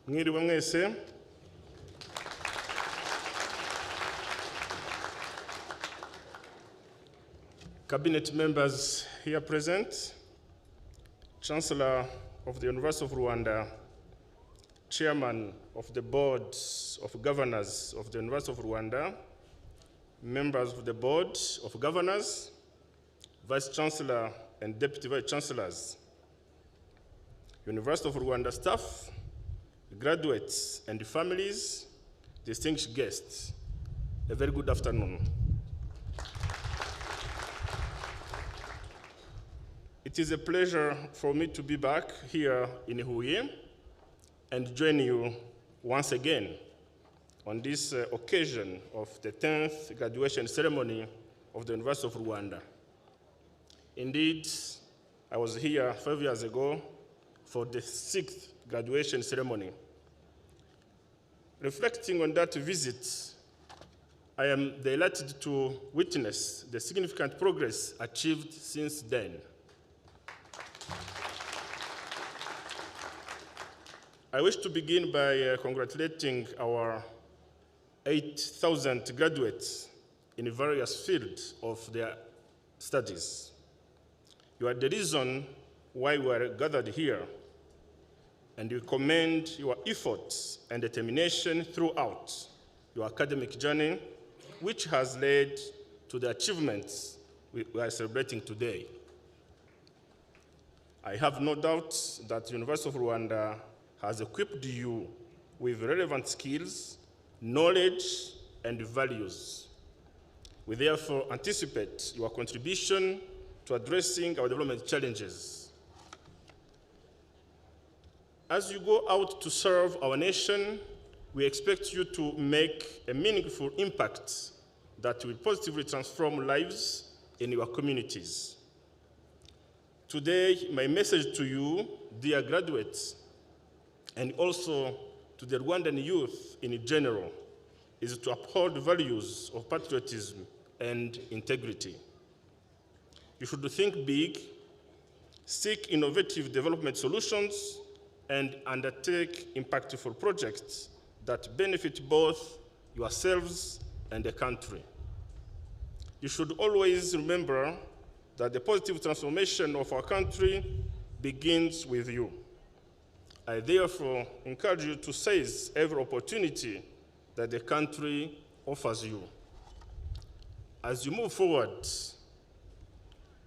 Mwiriwe mwese. Cabinet members here present, Chancellor of the University of Rwanda, Chairman of the Board of Governors of the University of Rwanda, members of the Board of Governors, Vice Chancellor and Deputy Vice Chancellors, University of Rwanda staff, graduates and families, distinguished guests, a very good afternoon. It is a pleasure for me to be back here in Huye and join you once again on this occasion of the 10th graduation ceremony of the University of Rwanda. Indeed, I was here 5 years ago for the 6th graduation ceremony. Reflecting on that visit, I am delighted to witness the significant progress achieved since then. I wish to begin by congratulating our 8,000 graduates in various fields of their studies. You are the reason why we are gathered here, and we commend your efforts and determination throughout your academic journey, which has led to the achievements we are celebrating today. I have no doubt that the University of Rwanda has equipped you with relevant skills, knowledge, and values. We therefore anticipate your contribution to addressing our development challenges. As you go out to serve our nation, we expect you to make a meaningful impact that will positively transform lives in your communities. Today, my message to you, dear graduates, and also to the Rwandan youth in general, is to uphold values of patriotism and integrity. You should think big, seek innovative development solutions, and undertake impactful projects that benefit both yourselves and the country. You should always remember that the positive transformation of our country begins with you. I therefore encourage you to seize every opportunity that the country offers you. As you move forward,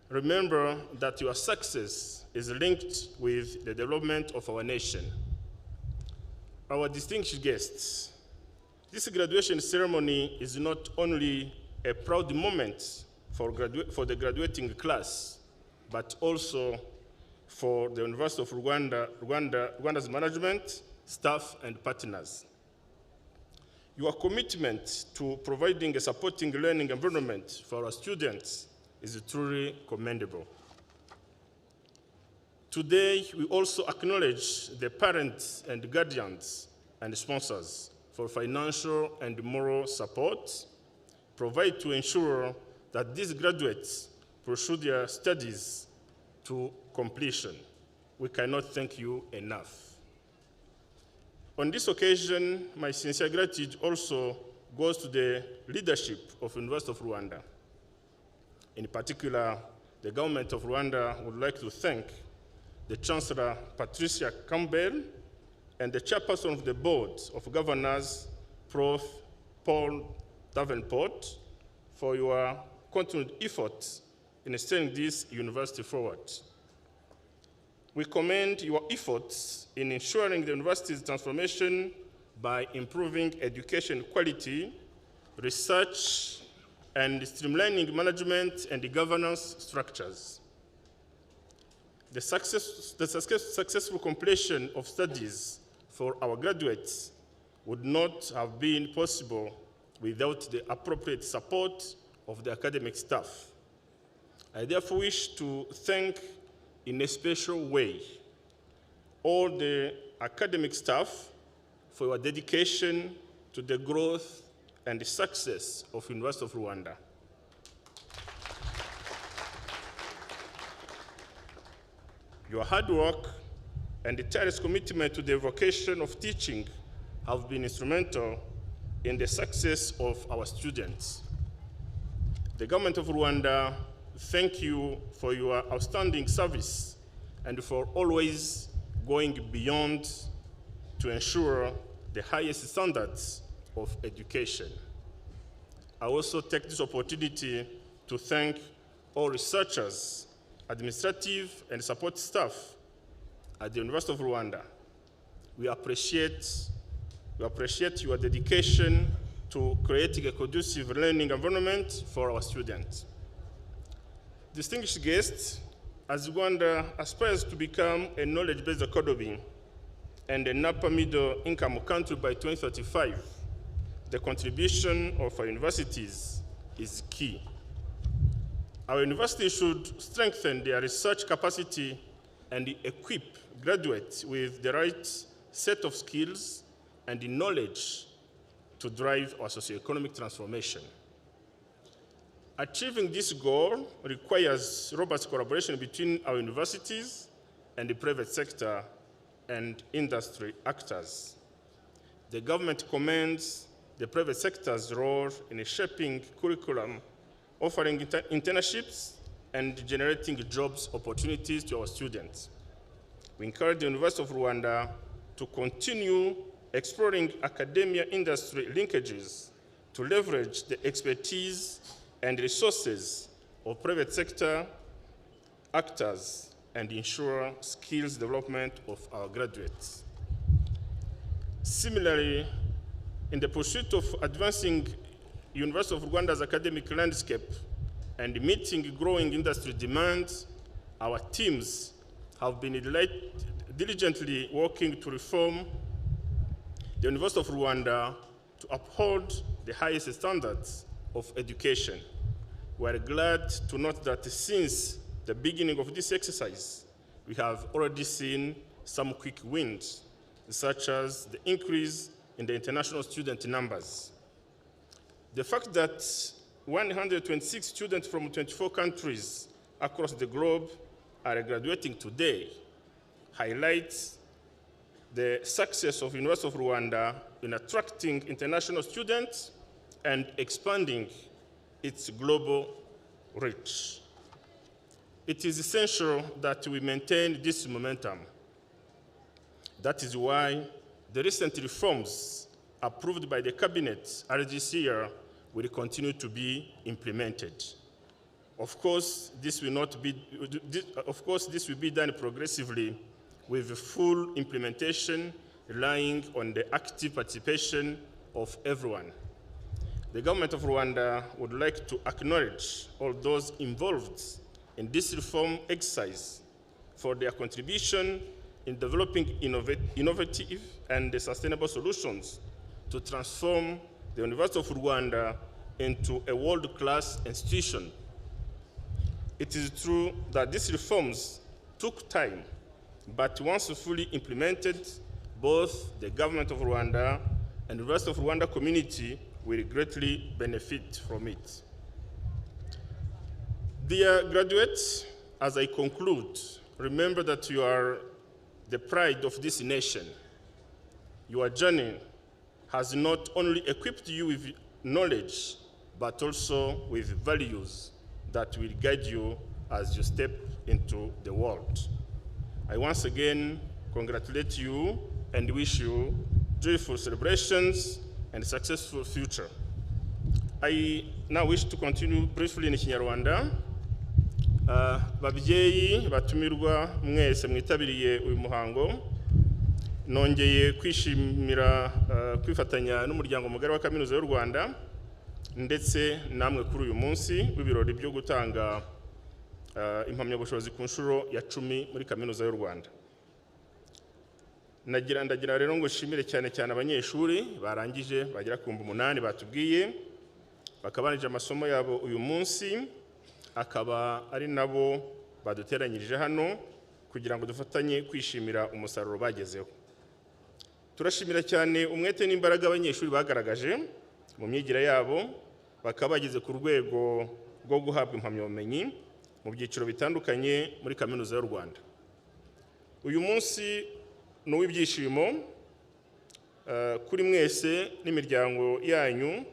remember that your success is linked with the development of our nation. Our distinguished guests, This graduation ceremony is not only a proud moment for the graduating class, but also for the University of Rwanda's management, staff, and partners. Your commitment to providing a supporting learning environment for our students is truly commendable. Today, we also acknowledge the parents and guardians and sponsors for financial and moral support provided to ensure that these graduates pursue their studies to completion. We cannot thank you enough. On this occasion, my sincere gratitude also goes to the leadership of the University of Rwanda. In particular, the government of Rwanda would like to thank the Chancellor Patricia Campbell and the chairperson of the Board of Governors, Prof. Paul Davenport, for your continued efforts in steering this university forward. We commend your efforts in ensuring the university's transformation by improving education quality, research, and streamlining management and governance structures. The successful completion of studies for our graduates would not have been possible without the appropriate support of the academic staff. I therefore wish to thank in a special way all the academic staff for your dedication to the growth and the success of the University of Rwanda. Your hard work and the tireless commitment to the vocation of teaching have been instrumental in the success of our students. The government of Rwanda thank you for your outstanding service and for always going beyond to ensure the highest standards of education. I also take this opportunity to thank all researchers, administrative and support staff at the University of Rwanda. We appreciate your dedication to creating a conducive learning environment for our students. Distinguished guests, as Rwanda aspires to become a knowledge-based economy and an upper middle-income country by 2035, the contribution of our universities is key. Our universities should strengthen their research capacity and equip graduates with the right set of skills and the knowledge to drive our socioeconomic transformation. Achieving this goal requires robust collaboration between our universities and the private sector and industry actors. The government commends the private sector's role in shaping curriculum, offering internships, and generating jobs opportunities to our students. We encourage the University of Rwanda to continue exploring academia-industry linkages to leverage the expertise and resources of private sector actors and ensure skills development of our graduates. Similarly, in the pursuit of advancing University of Rwanda's academic landscape and meeting growing industry demands, our teams have been diligently working to reform the University of Rwanda to uphold the highest standards of education. We are glad to note that since the beginning of this exercise, we have already seen some quick wins, such as the increase in the international student numbers. The fact that 126 students from 24 countries across the globe are graduating today highlights the success of the University of Rwanda in attracting international students and expanding its global reach. It is essential that we maintain this momentum. That is why the recent reforms approved by the Cabinet earlier this year will continue to be implemented. Of course, this will be done progressively with full implementation relying on the active participation of everyone. The government of Rwanda would like to acknowledge all those involved in this reform exercise for their contribution in developing innovative and sustainable solutions to transform the University of Rwanda into a world-class institution. It is true that these reforms took time, but once fully implemented, both the government of Rwanda and the rest of Rwanda community will greatly benefit from it. Dear graduates, as I conclude, remember that you are the pride of this nation. Your journey has not only equipped you with knowledge, but also with values that will guide you as you step into the world. I once again congratulate you and wish you joyful celebrations and successful future. I now wish to continue briefly in Kinyarwanda. Babyeyi batumirwa mwese mwitabiriye uyu muhango, nongeye kwishimira kwifatanya n'umuryango mugari wa Kaminuza y'u Rwanda ndetse namwe kuri uyu munsi w'ibirori byo gutanga impamyabushobozi ku nshuro ya 10 muri Kaminuza y'u Rwanda. Ndagira rero ngo shimire cyane abanyeshuri barangije bagera ku 8 batubwiye bakabanije amasomo yabo uyu munsi, akaba ari nabo baduteranyirije hano kugira ngo dufatanye kwishimira umusaruro bagezeho. Turashimira cyane umwete n'imbaraga abanyeshuri bagaragaje mu myigire yabo, bakaba bageze ku rwego rwo guhabwa impamyabumenyi mu byiciro bitandukanye muri Kaminuza y'u Rwanda. Uyu munsi ni uw'ibyishimo kuri mwese n'imiryango yanyu,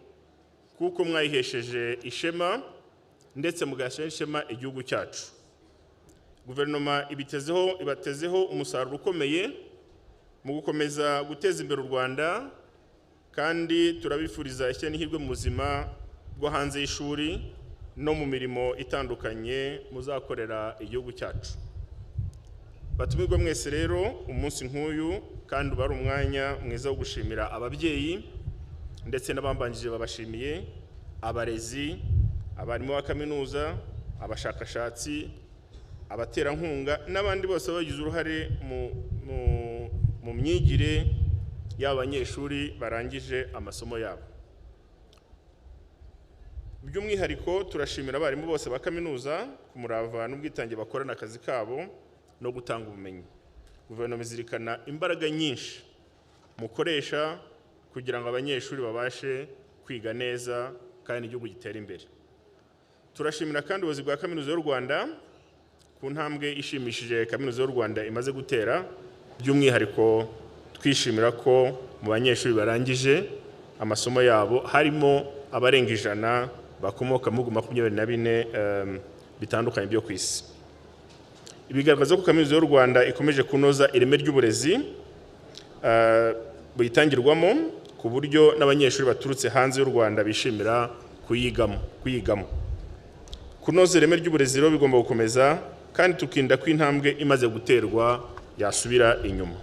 kuko mwayihesheje ishema ndetse mugashira ishema igihugu cyacu. Guverinoma ibatezeho umusaruro ukomeye mu gukomeza guteza imbere u Rwanda, kandi turabifuriza ishya n'ihirwe mu buzima bwo hanze y'ishuri no mu mirimo itandukanye muzakorera igihugu cyacu. Batumirwa mwese rero umunsi nk'uyu kandi bari umwanya mwiza wo gushimira ababyeyi ndetse n'abambanjije babashimiye, abarezi, abarimu ba kaminuza, abashakashatsi, abaterankunga n'abandi bose bagize uruhare mu myigire y'abanyeshuri barangije amasomo yabo. By'umwihariko turashimira abarimu bose ba kaminuza ku murava n'ubwitange bakorana akazi kabo no gutanga ubumenyi. Guverinoma izirikana imbaraga nyinshi mukoresha kugira ngo abanyeshuri babashe kwiga neza kandi igihugu gitera imbere. Turashimira kandi ubuyobozi bwa Kaminuza y'u Rwanda ku ntambwe ishimishije Kaminuza y'u Rwanda imaze gutera, by'umwihariko twishimira ko mu banyeshuri barangije amasomo yabo harimo abarenga 100 bakomoka mu 24 bitandukanye byo kwisi. Ibigaragaza ko Kaminuza y'u Rwanda ikomeje kunoza ireme ry'uburezi buyitangirwamo ku buryo n'abanyeshuri baturutse hanze y'u Rwanda bishimira kuyigamo. Kunoza ireme ry'uburezi rero bigomba gukomeza, kandi tukinda ko intambwe imaze guterwa yasubira inyuma.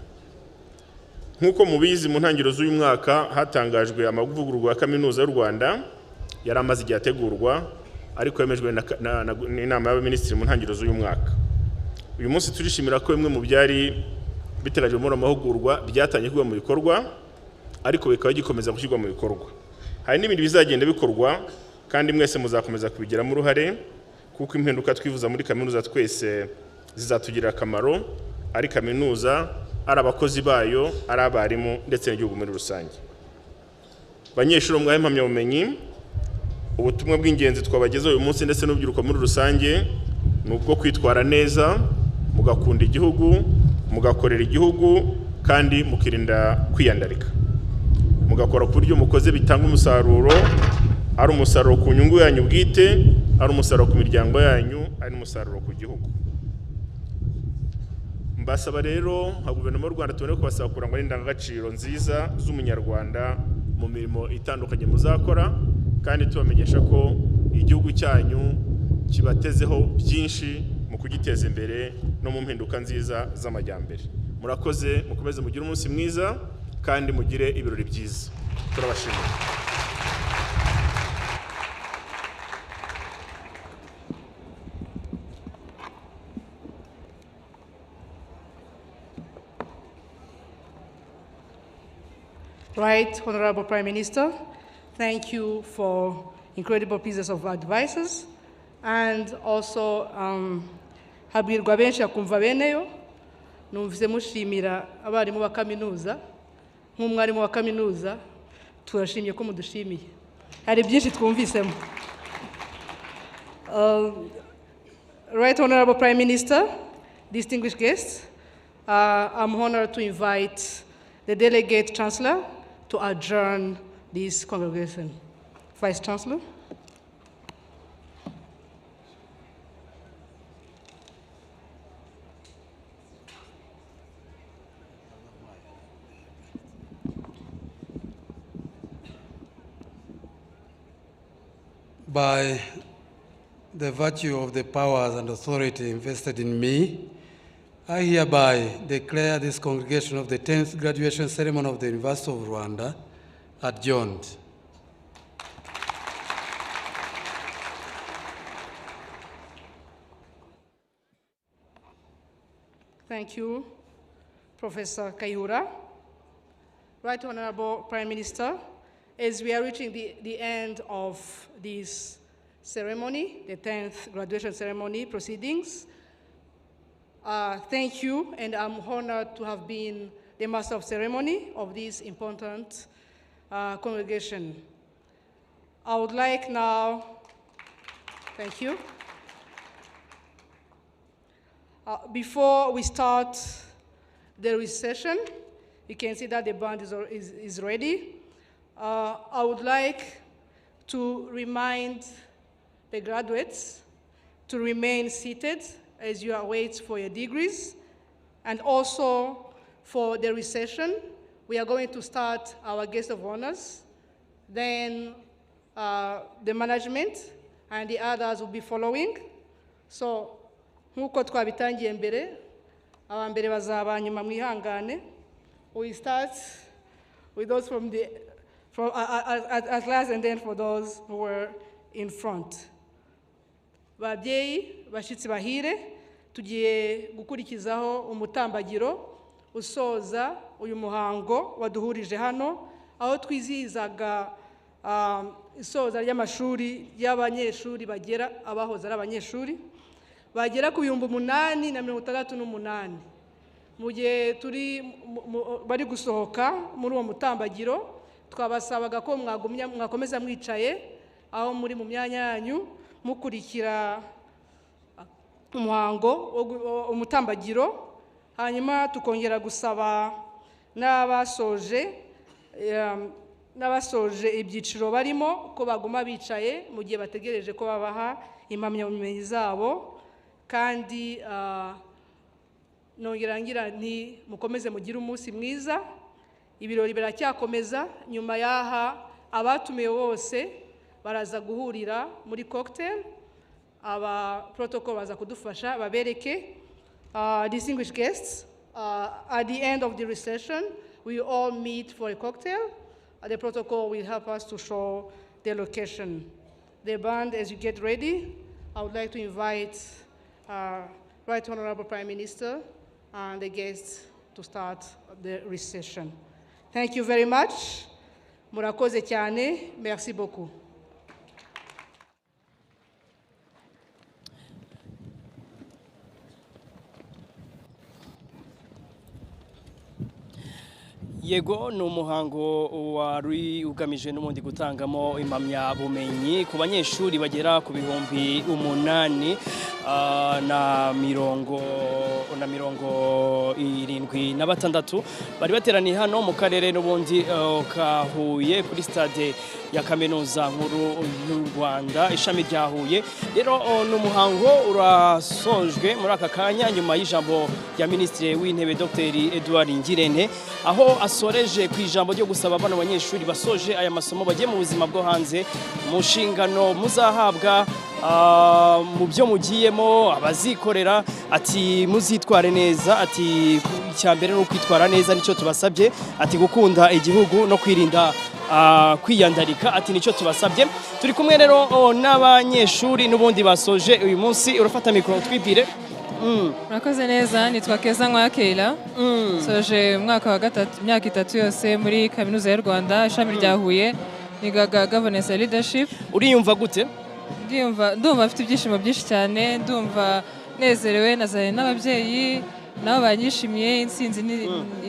Nk'uko mubizi, mu ntangiriro z'uyu mwaka hatangajwe amavugururwa ya Kaminuza y'u Rwanda yari amaze igihe ategurwa, ariko yemejwe n'inama y'abaminisitiri mu ntangiriro z'uyu mwaka. Uyu munsi turishimira ko bimwe mu byari biteganyijwe muri amahugurwa byatangiye kugwa mu bikorwa, ariko bikaba gikomeza gushyirwa mu bikorwa. Hari n'ibindi bizagenda bikorwa, kandi mwese muzakomeza kubigiramo uruhare, kuko impinduka twifuza muri kaminuza twese zizatugirira akamaro, ari kaminuza, ari abakozi bayo, ari abarimu ndetse n'igihugu muri rusange. Banyeshuri mwahe impamyabumenyi, ubutumwa bw'ingenzi twabagezaho uyu munsi ndetse n'urubyiruko muri rusange ni ubwo kwitwara neza, mugakunda igihugu, mugakorera igihugu, kandi mukirinda kwiyandarika. Mugakora ku buryo mukoze bitanga umusaruro, ari umusaruro ku nyungu yanyu bwite, ari umusaruro ku miryango yanyu, ari umusaruro ku gihugu. Mbasaba rero nka Guverinoma y'u Rwanda tubone kubasaba kurangwa n'indangagaciro nziza z'umunyarwanda mu mirimo itandukanye muzakora, kandi tubamenyesha ko igihugu cyanyu kibatezeho byinshi mu kugiteza imbere no mu mpinduka nziza z'amajyambere. Murakoze, mukomeze mugire umunsi mwiza kandi mugire ibirori byiza. turabashimira. Right, Honorable Prime Minister, thank you for incredible pieces of advices, and also habwirwa benshi akumva beneyo. Numvise mushimira abarimu ba kaminuza, nk'umwarimu wa kaminuza turashimye ko mudushimiye. Hari byinshi twumvisemo. Right, Honorable Prime Minister, distinguished guests, I'm honored to invite the Delegate Chancellor to adjourn this congregation. Vice Chancellor. By the virtue of the powers and authority invested in me, I hereby declare this congregation of the 10th graduation ceremony of the University of Rwanda adjourned. Thank you, Professor Kayihura. Right, Honorable Prime Minister, as we are reaching the end of this ceremony, the 10th graduation ceremony proceedings, thank you, and I'm honored to have been the master of ceremony of this important congregation. I would like now, thank you. Before we start the recession, you can see that the band is ready. I would like to remind the graduates to remain seated as you await for your degrees. And also for the recession, we are going to start our guest of honors. Then the management and the others will be following. So, nk'uko twabitangiye mbere, abambere bazaba nyuma mwihangane. We start with those at last, and then for those who were in front. Babyeyi, bashitsi bahire, tugiye gukurikizaho umutambagiro usoza uyu muhango waduhurije hano, aho twizihizaga isoza ry'amashuri y'abanyeshuri bagera abahoze ari abanyeshuri bagera ku 868. Mu gihe bari gusohoka muri uwo mutambagiro, twabasabaga ko mwakomeza mwicaye aho muri mu myanya yanyu mukurikira umuhango umutambagiro, hanyuma tukongera gusaba n'abasoje ibyiciro barimo ko baguma bicaye mu gihe bategereje ko babaha impamyabumenyi zabo. Kandi nongera ngira nti mukomeze mugire umunsi mwiza. Ibirori biracyakomeza. Nyuma yaha abatumiwe bose baraza guhurira muri cocktail. Aba protocol baza kudufasha babereke. Distinguished guests, at the end of the recession, we all meet for a cocktail. The protocol will help us to show the location. The band, as you get ready, I would like to invite Right Honorable Prime Minister and the guests to start the recession. Thank you very much. Murakoze cyane. Merci beaucoup. Yego ni umuhango wari ugamije n'ubundi gutangamo impamyabumenyi ku banyeshuri bagera ku 876 bari bateraniye hano mu karere n'ubundi ka Huye kuri stade ya kaminuza nkuru y'u Rwanda ishami rya Huye. Rero ni umuhango urasojwe muri aka kanya nyuma y'ijambo rya Minisitiri w'Intebe Dr. Edouard Ngirente, aho asoreje ku ijambo ryo gusaba abana banyeshuri basoje aya masomo bagiye mu buzima bwo hanze mu nshingano muzahabwa mu byo mugiyemo abazikorera, ati muzitware neza, ati icyambere no kwitwara neza nicyo tubasabye, ati gukunda igihugu no kwirinda kwiyandarika ati nico tubasabye. Turi kumwe rero n'abanyeshuri n'ubundi basoje uyu munsi, urafata mikoro twibwire. Murakoze neza, nitwa Keza Nkwakeila. Soje umwaka wa gatatu, imyaka 3 yose muri kaminuza y'u Rwanda, ishami rya Huye, nigaga governance and leadership. Uriyumva gute? Ndumva afite ibyishimo byinshi cyane, ndumva nezerewe, nazanye n'ababyeyi nabo banyishimiye, intsinzi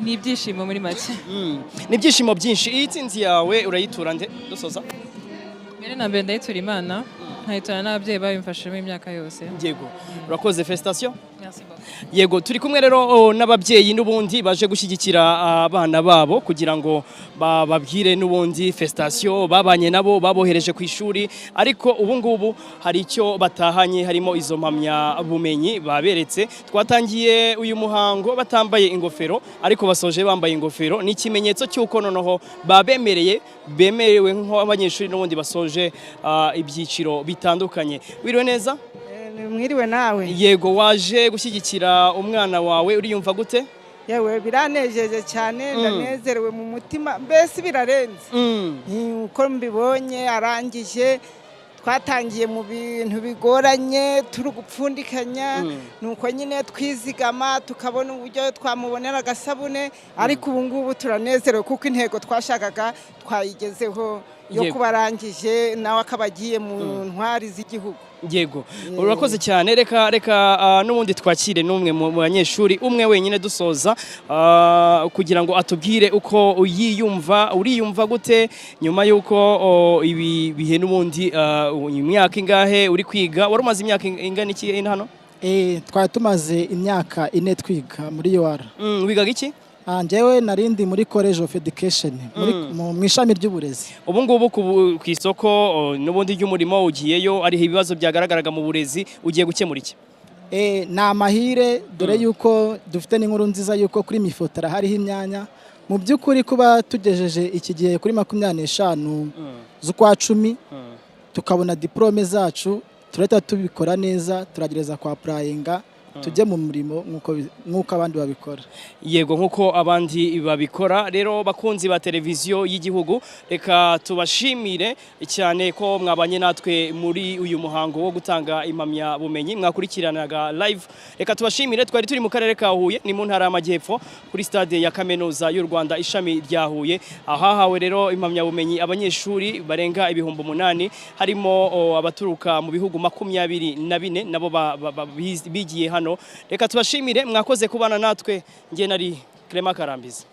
ni ibyishimo muri make. Ni ibyishimo byinshi. Iyi ntsinzi yawe urayitura nde dusoza? Mbere na mbere ndayitura Imana, nkayitura n'ababyeyi babimfashemo imyaka yose. Yego, urakoze, felicitation. Merci beaucoup. Yego, turi kumwe rero n'ababyeyi n'ubundi baje gushyigikira abana babo kugira ngo bababwire n'ubundi felicitation, babanye nabo, babohereje ku ishuri, ariko ubu ngubu hari icyo batahanye, harimo izo mpamya bumenyi baberetse. Twatangiye uyu muhango batambaye ingofero, ariko basoje bambaye ingofero. Ni ikimenyetso cy'uko noneho bemerewe nk'abanyeshuri n'ubundi basoje ibyiciro bitandukanye. Wiriwe neza? Mwiriwe nawe. Yego, waje gushyigikira umwana wawe, uriyumva gute? Yewe biranejeje cyane, ndanezerewe mu mutima, mbese birarenze. Uko mbibonye arangije, twatangiye mu bintu bigoranye turi gupfundikanya, nuko nyine twizigama tukabona uburyo twamubonera agasabune, ariko ubu ngubu turanezerewe kuko intego twashakaga twayigezeho yo kubarangije, nawe akabagiye mu ntwari z'igihugu. Yego, urakoze cyane. Reka n'ubundi twakire n'umwe mu banyeshuri, umwe wenyine dusoza, kugira ngo atubwire uko uriyumva gute nyuma y'uko ibi bihe n'ubundi imyaka ingahe uri kwiga? Wari umaze imyaka ingana iki hano? Twari tumaze imyaka 4 twiga muri UR. Wigaga iki? Njyewe narindi muri College of Education mu ishami ry'uburezi. Ubu ngubu ku isoko n'ubundi ry'umurimo ugiyeyo, ari ibibazo byagaragaraga mu burezi, ugiye gukemura iki? Ni amahire dore yuko dufite n'inkuru nziza yuko kuri mifotara hariho imyanya. Mu by'ukuri kuba tugejeje iki gihe kuri 25 z'ukwa 10 tukabona diplome zacu, turahita tubikora neza, turagereza kwa applyinga tujye mu murimo nk'uko abandi babikora. Yego, nk'uko abandi babikora. Rero bakunzi ba televiziyo y'igihugu, reka tubashimire cyane ko mwabanye natwe muri uyu muhango wo gutanga impamya bumenyi mwakurikiranaga live. Reka tubashimire, twari turi mu karere ka Huye, ni mu ntara y'Amajyepfo, kuri stade ya kaminuza y'u Rwanda ishami rya Huye. Ahahawe rero impamya bumenyi abanyeshuri barenga 8,000, harimo abaturuka mu bihugu 24 nabo bigiye hano. Reka tubashimire, mwakoze kubana natwe. Nge nari Clement Karambizi.